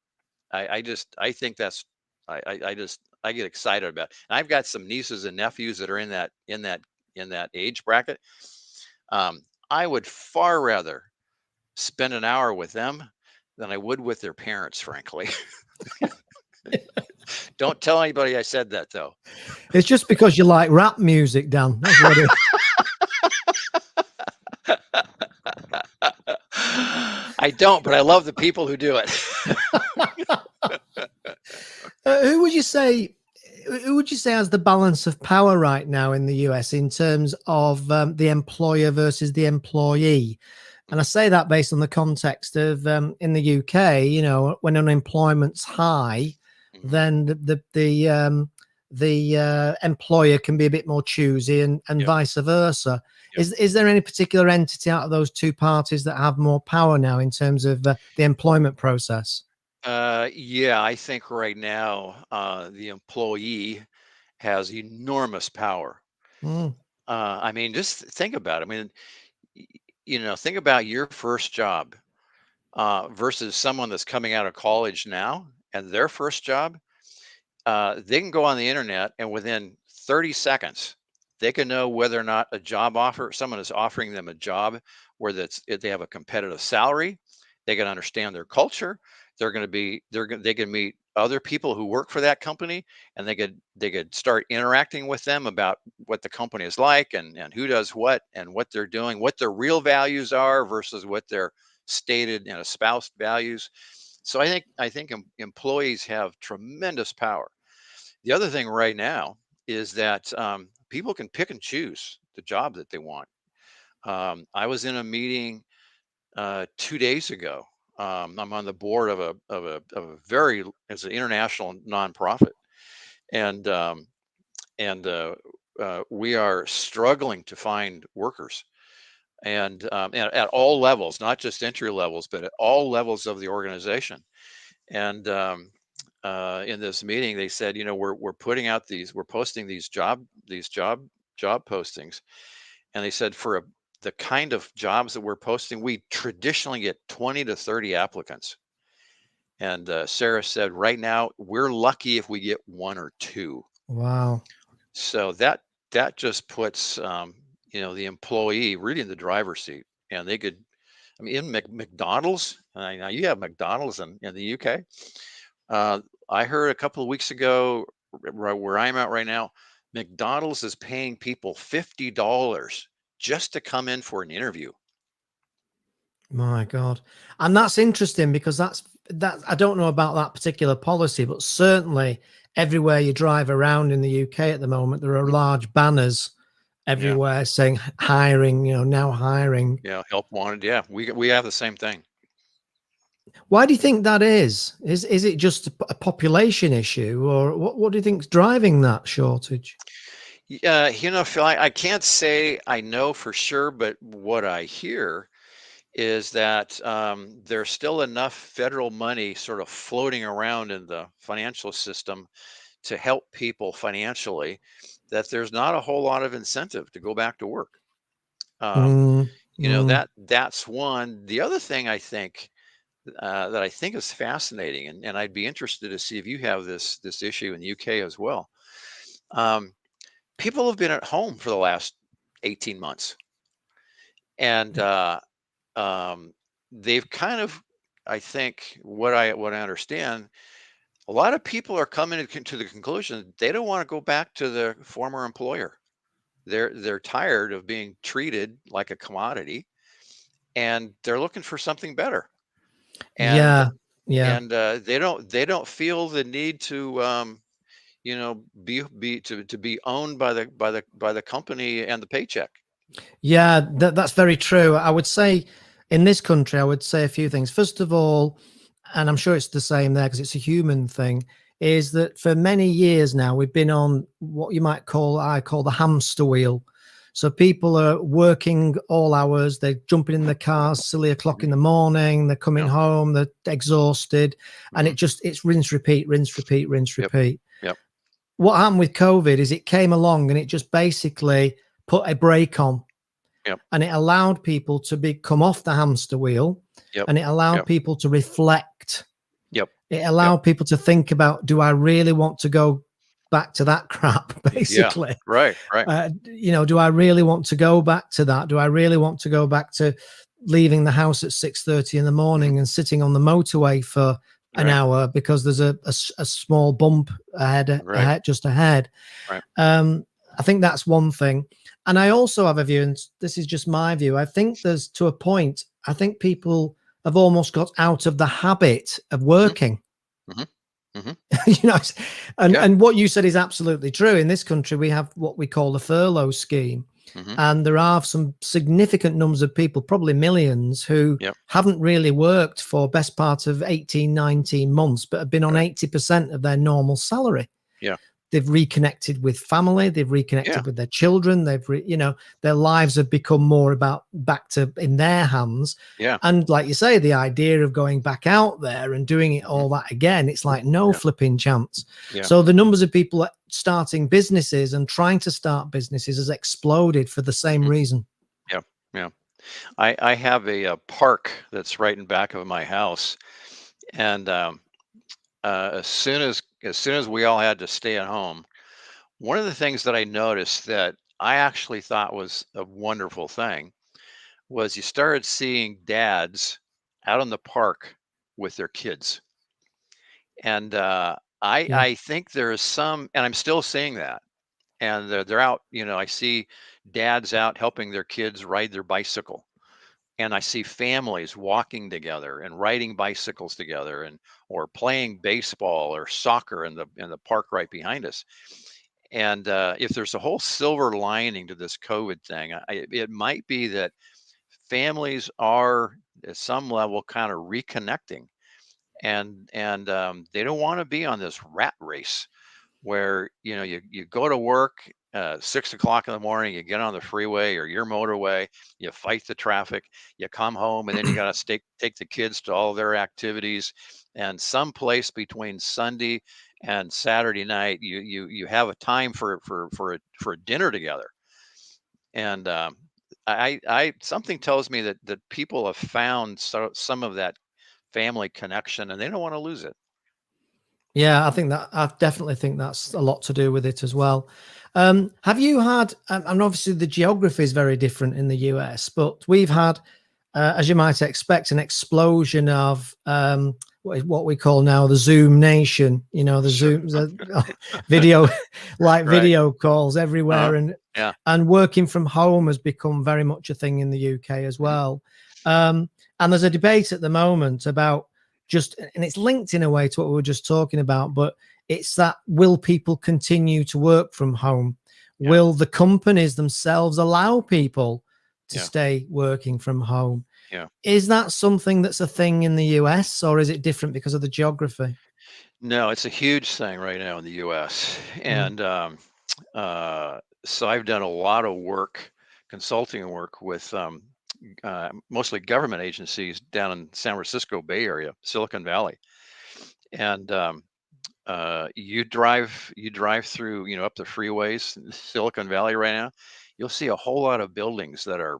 I think that's I get excited about it. And I've got some nieces and nephews that are in that age bracket. I would far rather spend an hour with them than I would with their parents, frankly. Don't tell anybody I said that, though. It's just because you like rap music, Dan. That's what it I don't, but I love the people who do it. Who would you say? Who would you say has the balance of power right now in the US in terms of the employer versus the employee? And I say that based on the context of in the UK, when unemployment's high, Mhm. then the employer can be a bit more choosy, and Yep, vice versa. yep. Is there any particular entity out of those two parties that have more power now in terms of the employment process? Yeah, I think right now the employee has enormous power. Mm, I mean, just think about it. I mean, y- think about your first job versus someone that's coming out of college now and their first job. They can go on the internet and within 30 seconds, they can know whether or not someone is offering them a job where if they have a competitive salary. They can understand their culture. They can meet other people who work for that company, and they could start interacting with them about what the company is like, and who does what and what they're doing, what their real values are versus what their stated and espoused values. So I think employees have tremendous power. The other thing right now is that people can pick and choose the job that they want. I was in a meeting 2 days ago. I'm on the board of a it's an international nonprofit, and we are struggling to find workers, and at all levels, not just entry levels, but at all levels of the organization. And in this meeting, they said, we're posting these job postings, and they said the kind of jobs that we're posting, we traditionally get 20 to 30 applicants, And Sarah said, right now we're lucky if we get one or two. Wow. So that just puts the employee really in the driver's seat, and they could. I mean, in McDonald's. Now you have McDonald's in the UK. Uh, I heard a couple of weeks ago, right where I'm at right now, McDonald's is paying people $50 just to come in for an interview. My God. And that's interesting because that I don't know about that particular policy, but certainly everywhere you drive around in the UK at the moment, there are Mhm. large banners Yeah, everywhere saying hiring, now hiring. yeah, help wanted. Yeah, we have the same thing. Why do you think that is? Is it just a population issue, or what do you think's driving that shortage? Yeah, Phil, I can't say I know for sure, but what I hear is that there's still enough federal money sort of floating around in the financial system to help people financially, that there's not a whole lot of incentive to go back to work. Um, Mm, mm, that's one. The other thing I think that I think is fascinating, and I'd be interested to see if you have this issue in the UK as well. Um, People have been at home for the last 18 months, and um, they've kind of, I think, what I understand, a lot of people are coming to the conclusion they don't want to go back to their former employer. They're tired of being treated like a commodity, and they're looking for something better. And yeah, yeah. they don't feel the need to to be owned by the company and the paycheck. Yeah, that's very true. I would say in this country, I would say a few things. First of all, and I'm sure it's the same there because it's a human thing, is that for many years now, we've been on what you might call, I call the hamster wheel. So people are working all hours, they're jumping in the cars, silly o'clock in the morning, they're coming Yeah. home, they're exhausted, and Hmm. it's rinse, repeat, rinse, repeat, rinse, Yep. repeat. Yep. What happened with COVID is it came along and it just basically put a brake on, Yep. and it allowed people to come off the hamster wheel, Yep. and it allowed Yep. people to reflect. Yep. It Yep. allowed people to think about, do I really want to go back to that crap? Yeah. Basically, Right. Right. do I really want to go back to that? Do I really want to go back to leaving the house at 6:30 in the Hmm. morning and sitting on the motorway for an Right. hour because there's a small bump Right. just ahead? Right. um, I think that's one thing. And I also have a view, and this is just my view. I think there's, to a point, I think people have almost got out of the habit of Hmm. working. Hmm. Hmm. you know, and Yeah. and what you said is absolutely true. In this country, we have what we call the furlough scheme, Hmm. and there are some significant numbers of people, probably millions, who Yep. haven't really worked for best part of 18, 19 months, but have been on Right. 80% of their normal salary. Yeah. They've reconnected with family, they've Yeah. reconnected with their children, their lives have become more about back to in their hands. Yeah. And like you say, the idea of going back out there and doing it Hmm. all that again, it's like no Yeah. flipping chance. Yeah. So the numbers of people starting businesses and trying to start businesses has exploded for the same Hmm. reason. Yeah. Yeah. I have a park that's right in back of my house, and as soon as we all had to stay at home, one of the things that I noticed that I actually thought was a wonderful thing was you started seeing dads out in the park with their kids. And I Yeah. I think there's some, and I'm still seeing that. And they're out. I see dads out helping their kids ride their bicycle, and I see families walking together and riding bicycles together, and or playing baseball or soccer in the park right behind us. And if there's a whole silver lining to this COVID thing, it might be that families are at some level kind of reconnecting, and they don't want to be on this rat race where you go to work 6 o'clock in the morning, you get on the freeway or your motorway, you fight the traffic, you come home, and then you got to take the kids to all their activities, and someplace between Sunday and Saturday night, you have a time for a dinner together. And I something tells me that people have found some of that family connection, and they don't want to lose it. Yeah, I definitely think that's a lot to do with it as well. Have you had, and obviously the geography is very different in the US, but we've had, as you might expect, an explosion of what we call now the Zoom nation. You know, the Sure. Zoom video, like Right. video calls everywhere, Yeah. and working from home has become very much a thing in the UK as well. And there's a debate at the moment about and it's linked in a way to what we were just talking about, but it's that, will people continue to work from home? Yeah. Will the companies themselves allow people to Yeah. stay working from home? Yeah. Is that something that's a thing in the US, or is it different because of the geography? No, it's a huge thing right now in the US. And so I've done a lot of work, consulting work with mostly government agencies down in San Francisco Bay Area, Silicon Valley. And you drive through, up the freeways in Silicon Valley right now, you'll see a whole lot of buildings that are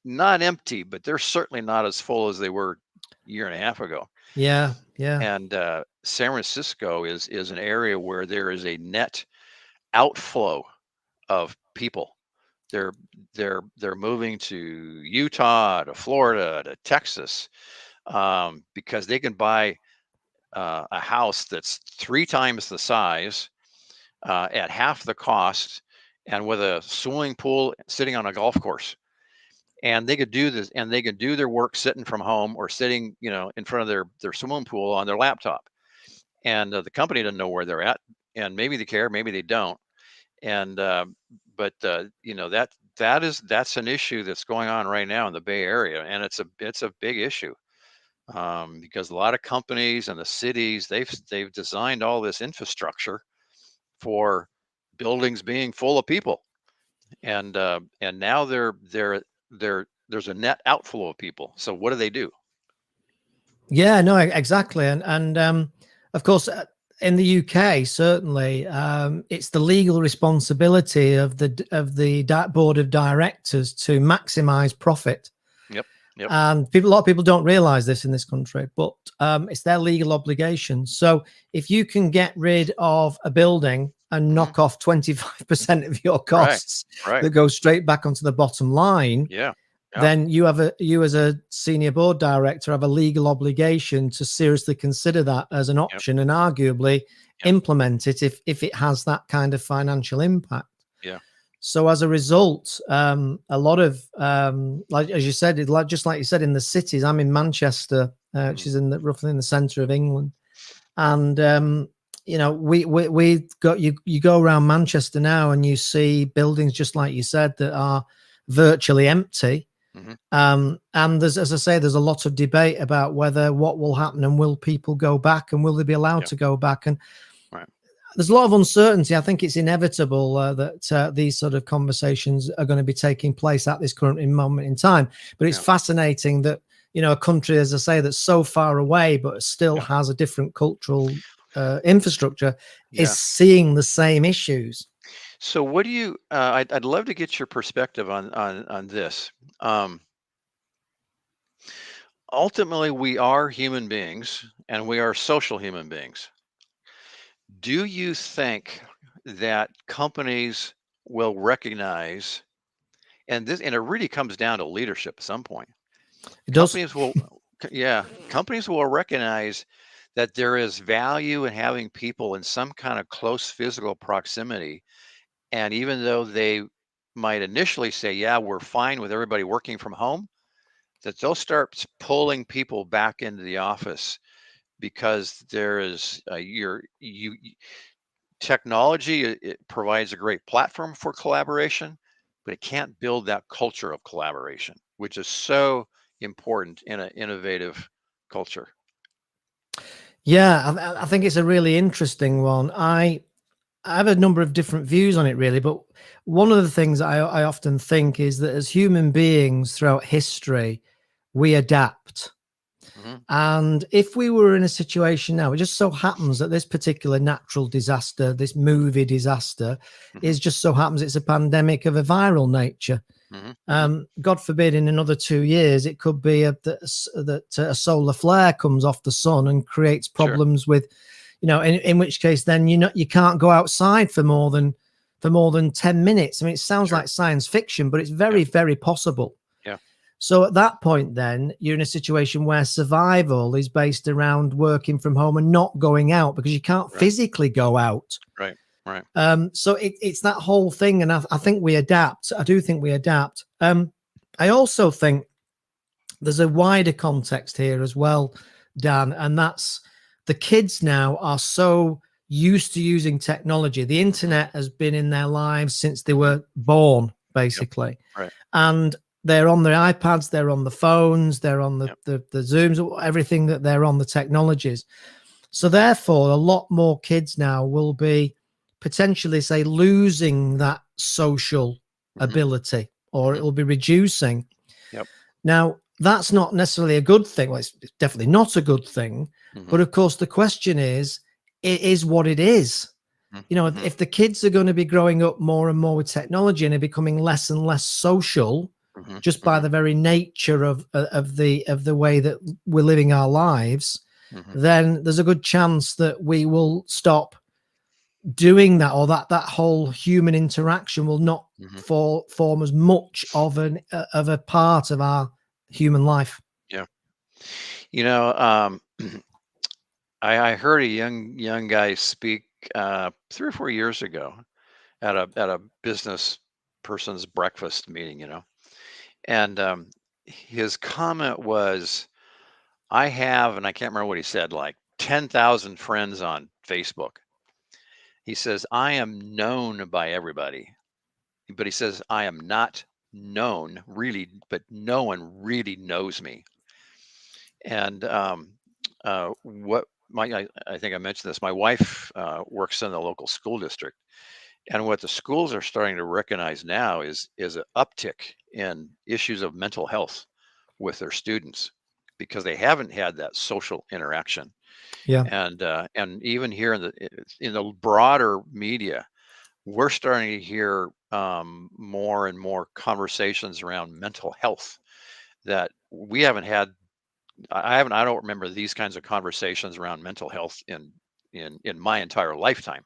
not empty, but they're certainly not as full as they were a year and a half ago. Yeah, yeah, And San Francisco is an area where there is a net outflow of people. They're they're moving to Utah, to Florida, to Texas, because they can buy a house that's 3 times the size, at half the cost, and with a swimming pool sitting on a golf course. And they could do this, and they could do their work sitting from home, or sitting, in front of their swimming pool on their laptop. And the company doesn't know where they're at, and maybe they care, maybe they don't. And but that's an issue that's going on right now in the Bay Area, and it's a big issue, because a lot of companies and the cities, they've designed all this infrastructure for buildings being full of people, and now there's a net outflow of people. So what do they do? yeah. No, exactly, and of course, in the UK, certainly, it's the legal responsibility of the board of directors to maximise profit. Yep. Yep. And a lot of people don't realize this in this country, but it's their legal obligation. So if you can get rid of a building and knock off 25% of your costs Right. that go straight back onto the bottom line, Yeah. Yeah. then you as a senior board director have a legal obligation to seriously consider that as an option, and arguably implement it if it has that kind of financial impact. Yeah. So as a result, a lot of, like as you said, just like you said, in the cities. I'm in Manchester, which is roughly in the centre of England, and we got you go around Manchester now, and you see buildings just like you said that are virtually empty. And there's, as I say, there's a lot of debate about what will happen, and will people go back, and will they be allowed to go back? And there's a lot of uncertainty. I think it's inevitable that these sort of conversations are going to be taking place at this current moment in time. But it's fascinating that, a country, as I say, that's so far away but still has a different cultural infrastructure is seeing the same issues. So what do you? I'd love to get your perspective on this. Ultimately, we are human beings, and we are social human beings. Do you think that companies will recognize, and it really comes down to leadership at some point? It does. Companies will recognize that there is value in having people in some kind of close physical proximity. And even though they might initially say, yeah, we're fine with everybody working from home, that they'll start pulling people back into the office, because there is technology. It provides a great platform for collaboration, but it can't build that culture of collaboration, which is so important in an innovative culture. Yeah, I think it's a really interesting one. I have a number of different views on it, really, but one of the things I often think is that as human beings throughout history, we adapt. And if we were in a situation now, it just so happens that this particular natural disaster, this movie disaster, is just so happens it's a pandemic of a viral nature. God forbid, in another 2 years, it could be that a solar flare comes off the sun and creates problems with, in which case then you can't go outside for more than 10 minutes. I mean, it sounds like science fiction, but it's very, very possible. Yeah. So at that point, then you're in a situation where survival is based around working from home and not going out because you can't physically go out. Right. Right. So it's that whole thing. And I think we adapt. I do think we adapt. I also think there's a wider context here as well, Dan, and that's the kids now are so used to using technology. The internet has been in their lives since they were born, basically. Yep. Right. And they're on their iPads, they're on the phones, they're on the Zooms, everything that they're on the technologies. So therefore, a lot more kids now will be potentially, say, losing that social ability, or it will be reducing. Yep. Now, that's not necessarily a good thing. Well, it's definitely not a good thing. But of course, the question is, it is what it is. If the kids are going to be growing up more and more with technology and are becoming less and less social, just by the very nature of the way that we're living our lives, then there's a good chance that we will stop doing that, or that whole human interaction will not form as much of a part of our human life. Yeah. I heard a young guy speak 3 or 4 years ago at a business person's breakfast meeting, and his comment was, I have, and I can't remember what he said, like 10,000 friends on Facebook. He says, I am known by everybody, but he says, I am not known really, but no one really knows me. And I think I mentioned this. My wife works in the local school district, and what the schools are starting to recognize now is an uptick in issues of mental health with their students because they haven't had that social interaction. Yeah. And even here in the broader media, we're starting to hear more and more conversations around mental health that we haven't had. I don't remember these kinds of conversations around mental health in my entire lifetime.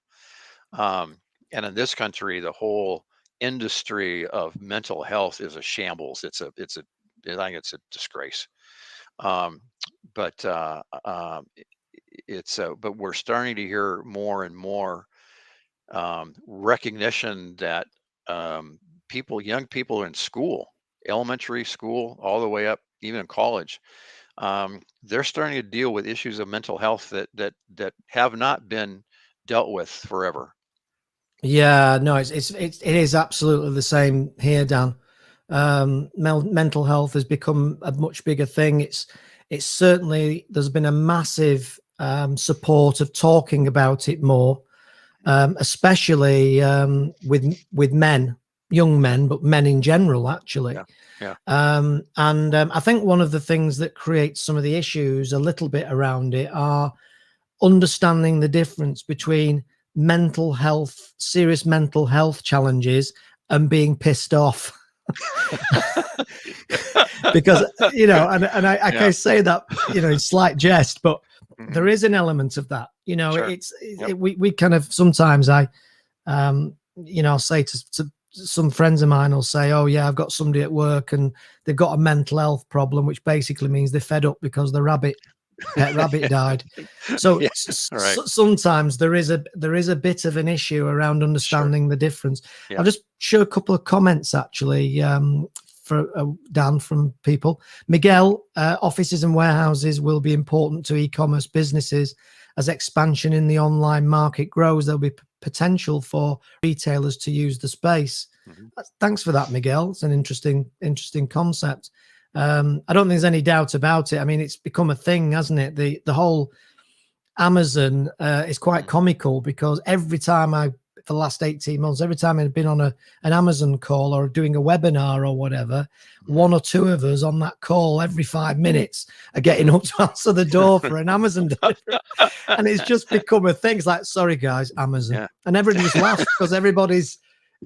And in this country, the whole industry of mental health is a shambles. I think it's a disgrace. But we're starting to hear more and more recognition that young people in school, elementary school, all the way up, even in college, they're starting to deal with issues of mental health that have not been dealt with forever. Yeah, no, it is absolutely the same here, Dan. Mental health has become a much bigger thing. It's certainly, there's been a massive support of talking about it more, especially with men, young men, but men in general, actually. Yeah. I think one of the things that creates some of the issues a little bit around it are understanding the difference between serious mental health challenges and being pissed off. Because I can say that in slight jest, but there is an element of that. Sure. We kind of sometimes I'll say to some friends of mine will say, oh yeah, I've got somebody at work and they've got a mental health problem, which basically means they're fed up because the pet rabbit died. So sometimes there is a bit of an issue around understanding the difference. I'll just show a couple of comments actually for Dan from people. Miguel, offices and warehouses will be important to e-commerce businesses as expansion in the online market grows. There'll be potential for retailers to use the space. Thanks for that, Miguel. It's an interesting concept. I don't think there's any doubt about it. I mean, it's become a thing, hasn't it? The whole Amazon is quite comical because every time for the last 18 months, every time I've been on an Amazon call or doing a webinar or whatever, one or two of us on that call every 5 minutes are getting up to answer the door for an Amazon delivery. And it's just become a thing. It's like, sorry guys, Amazon. And everybody just laughs because everybody's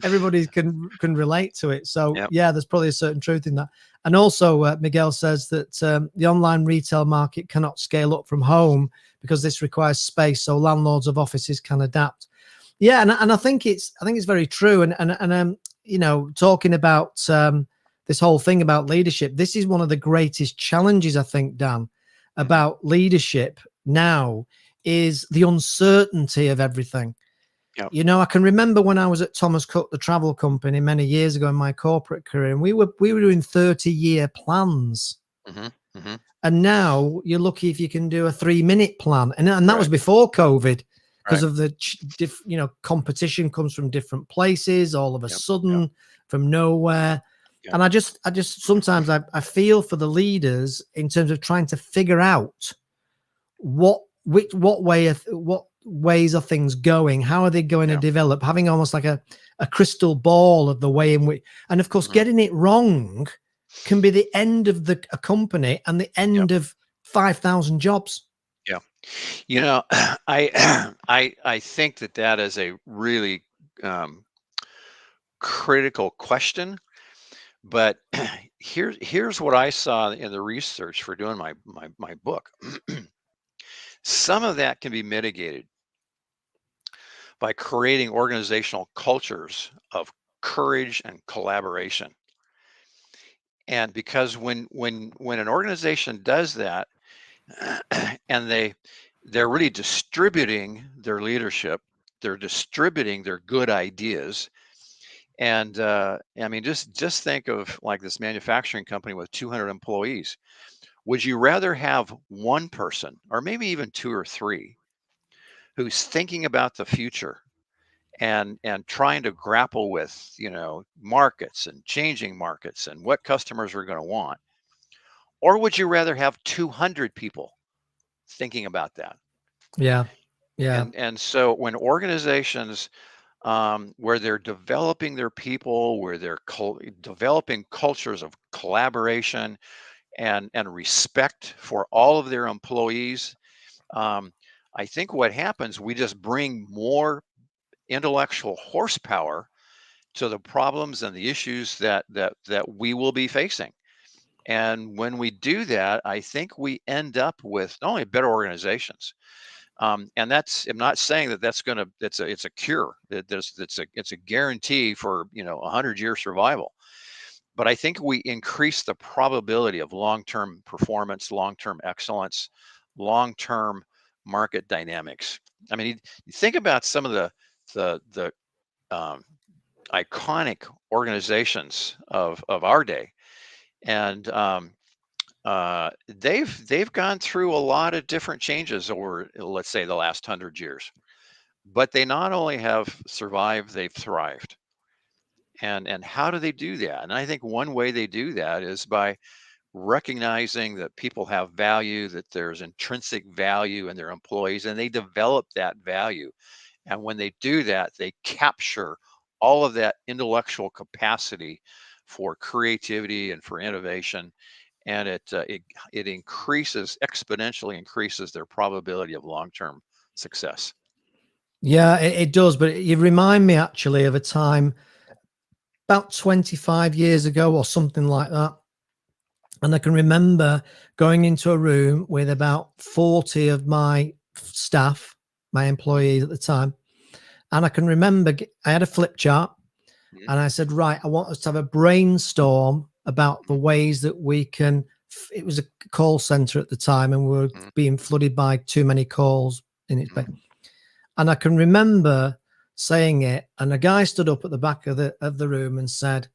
everybody can relate to it. So Yep. yeah, there's probably a certain truth in that. And also, Miguel says that the online retail market cannot scale up from home because this requires space, so landlords of offices can adapt. Yeah, and I think it's very true. And you know, talking about this whole thing about leadership, this is one of the greatest challenges, I think, Dan, about leadership now, is the uncertainty of everything. Yep. You know, I can remember when I was at Thomas Cook, the travel company, many years ago in my corporate career, and we were doing 30-year plans. And now you're lucky if you can do a 3-minute plan, and that was before COVID, because of the you know, competition comes from different places all of a sudden from nowhere. And I just sometimes I feel for the leaders in terms of trying to figure out what ways are things going, how are they going to develop, having almost like a crystal ball of the way in which, and of course getting it wrong can be the end of a company and the end of 5,000 jobs. Yeah. You know, I think that is a really critical question. But here's what I saw in the research for doing my book. Some of that can be mitigated by creating organizational cultures of courage and collaboration. And because when an organization does that, and they're really distributing their leadership, they're distributing their good ideas. And I mean, just think of like this manufacturing company with 200 employees. Would you rather have one person, or maybe even two or three, who's thinking about the future and trying to grapple with, you know, markets and changing markets and what customers are going to want? Or would you rather have 200 people thinking about that? Yeah. And so when organizations, where they're developing their people, where they're developing cultures of collaboration and respect for all of their employees, I think what happens, we just bring more intellectual horsepower to the problems and the issues that we will be facing. And when we do that, I think we end up with not only better organizations, and I'm not saying that it's a cure, that it's a guarantee for, you know, 100-year survival. But I think we increase the probability of long-term performance, long-term excellence, long-term market dynamics. I mean, you think about some of the um, iconic organizations of our day, and they've gone through a lot of different changes over, let's say, the last 100 years. But they not only have survived, they've thrived. And how do they do that? And I think one way they do that is by recognizing that people have value, that there's intrinsic value in their employees, and they develop that value. And when they do that, they capture all of that intellectual capacity for creativity and for innovation, and it exponentially increases their probability of long-term success. Yeah, it does. But you remind me actually of a time about 25 years ago or something like that. And I can remember going into a room with about 40 of my staff, my employees at the time. And I can remember I had a flip chart and I said, right, I want us to have a brainstorm about the ways that we can. It was a call center at the time and we were being flooded by too many calls in its place. And I can remember saying it, and a guy stood up at the back of the room and said,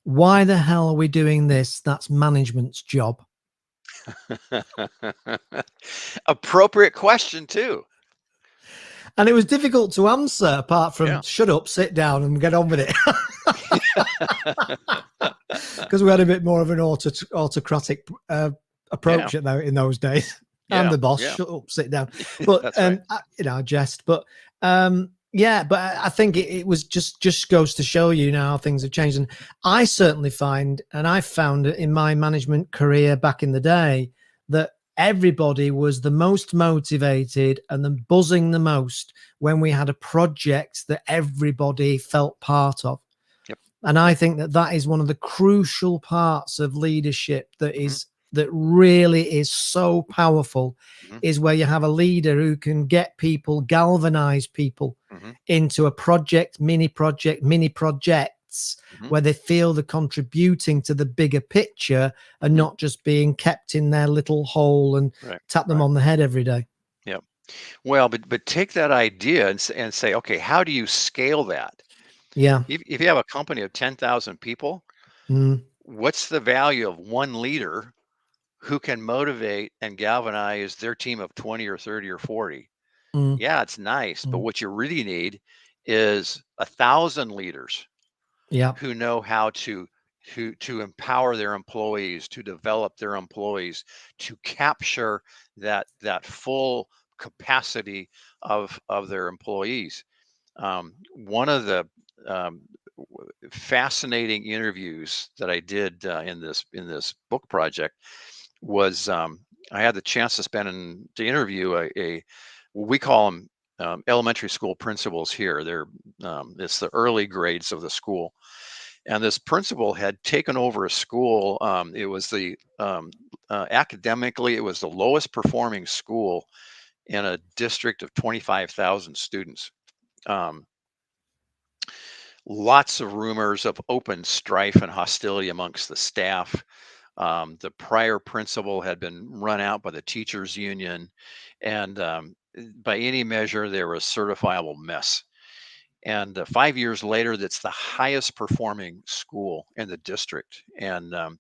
"Why the hell are we doing this? That's management's job." Appropriate question too. And it was difficult to answer, apart from shut up, sit down, and get on with it. Because we had a bit more of an autocratic approach in those days. I'm the boss. Shut up, sit down. But right. You know, I jest. But but I think it was just goes to show you now how things have changed. And I certainly find, and I found it in my management career back in the day, that everybody was the most motivated and then buzzing the most when we had a project that everybody felt part of. And I think that that is one of the crucial parts of leadership that Mhm, is that really is so powerful, mhm, is where you have a leader who can get people, galvanize people mhm, into a project, mini projects, mhm, where they feel they're contributing to the bigger picture and mhm. not just being kept in their little hole and Right, tap them right. on the head every day. Yeah. Well, but take that idea and say, okay, how do you scale that? Yeah. If you have a company of 10,000 people, Mm, what's the value of one leader who can motivate and galvanize their team of 20 or 30 or 40? mm, Yeah, it's nice, but mm. what you really need is 1,000 leaders Yeah. who know how to empower their employees, to develop their employees, to capture that full capacity of their employees. One of the um, fascinating interviews that I did in this book project was I had the chance to to interview a we call them elementary school principals here. It's the early grades of the school, and this principal had taken over a school. It was academically, it was the lowest performing school in a district of 25,000 students. Um, Lots of rumors of open strife and hostility amongst the staff. The prior principal had been run out by the teachers union, and by any measure, they were a certifiable mess. And 5 years later, that's the highest performing school in the district. And then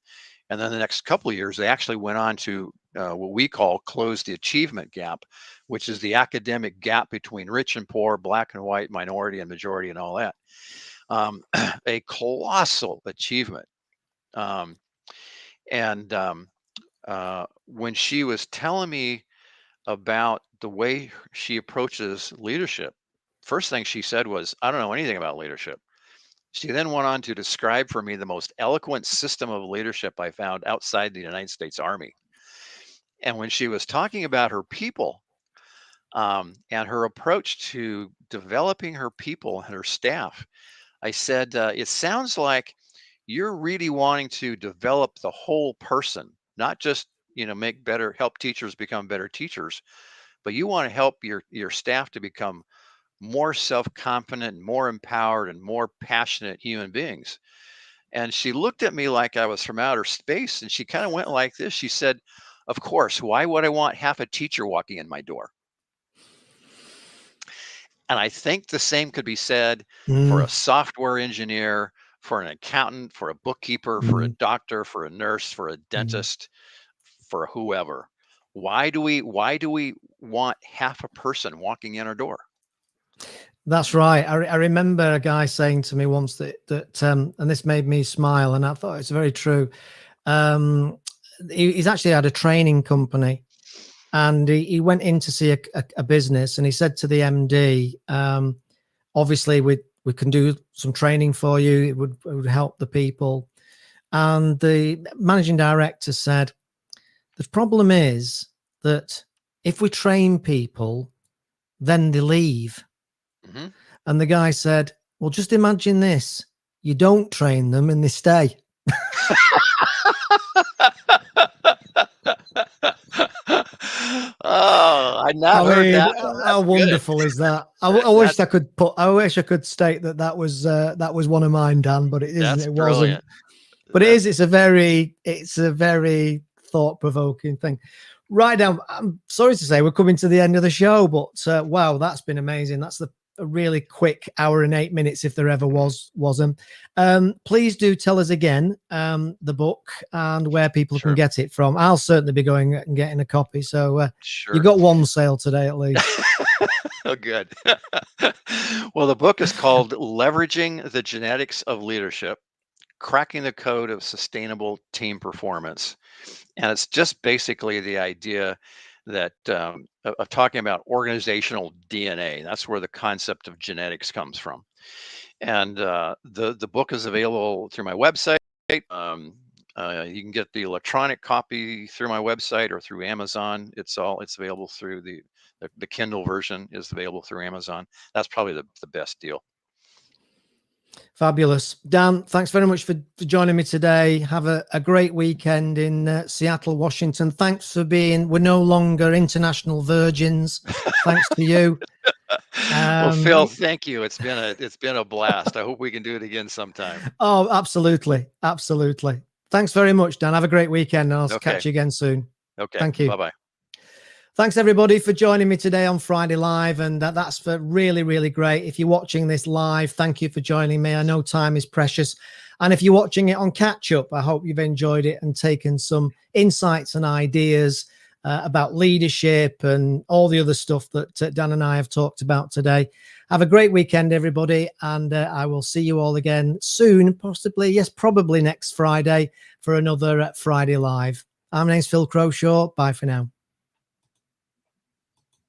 the next couple of years, they actually went on to what we call close the achievement gap, which is the academic gap between rich and poor, black and white, minority and majority, and all that. um, a colossal achievement. Um, and When she was telling me about the way she approaches leadership, first thing she said was, "I don't know anything about leadership." She then went on to describe for me the most eloquent system of leadership I found outside the United States Army. And when she was talking about her people, and her approach to developing her people and her staff, I said, "It sounds like you're really wanting to develop the whole person, not just help teachers become better teachers, but you want to help your staff to become more self-confident, more empowered, and more passionate human beings." And she looked at me like I was from outer space, and she kind of went like this. She said, "Of course, why would I want half a teacher walking in my door?" And I think the same could be said for Mm, a software engineer, for an accountant, for a bookkeeper, for a mm, doctor, for a nurse, for a mm. dentist, for whoever. Why do we want half a person walking in our door? That's right. I remember a guy saying to me once and this made me smile, and I thought it's very true. Um, he's actually had a training company, and he went in to see a business, and he said to the MD, "Obviously, we can do some training for you. It would help the people." And the managing director said, "The problem is that if we train people, then they leave." Hmm. And the guy said, "Well, just imagine this. You don't train them and they stay." Oh, I'd not I heard mean, that one. how That's good. wonderful is that? I That wish I could I wish I could state that was one of mine, Dan, but it isn't. that's It wasn't. brilliant. But it That is. It's a very thought provoking thing. Right now, I'm sorry to say we're coming to the end of the show, but wow, that's been amazing. That's a really quick hour and 8 minutes, if there ever wasn't. Please do tell us again the book and where people can sure, get it from. I'll certainly be going and getting a copy. So you sure. got one sale today at least. Oh, good. Well, the book is called "Leveraging the Genetics of Leadership: Cracking the Code of Sustainable Team Performance." And it's just basically the idea of talking about organizational DNA. That's where the concept of genetics comes from. And the book is available through my website. Um, you can get the electronic copy through my website or through Amazon. It's available through the Kindle version is available through Amazon. That's probably the best deal. Fabulous. Dan, thanks very much for joining me today. Have a great weekend in Seattle, Washington. Thanks for we're no longer international virgins. Thanks to you. Well, Phil, thank you. It's been a blast. I hope we can do it again sometime. Oh, absolutely. Absolutely. Thanks very much, Dan. Have a great weekend, and I'll catch you again soon. Okay. Thank you. Bye-bye. Thanks everybody for joining me today on Friday Live, and that's for really, really great. If you're watching this live, thank you for joining me. I know time is precious. And if you're watching it on catch up, I hope you've enjoyed it and taken some insights and ideas about leadership and all the other stuff that Dan and I have talked about today. Have a great weekend, everybody. And I will see you all again soon, possibly, yes, probably next Friday for another Friday Live. My name's Phil Crowshaw. Bye for now.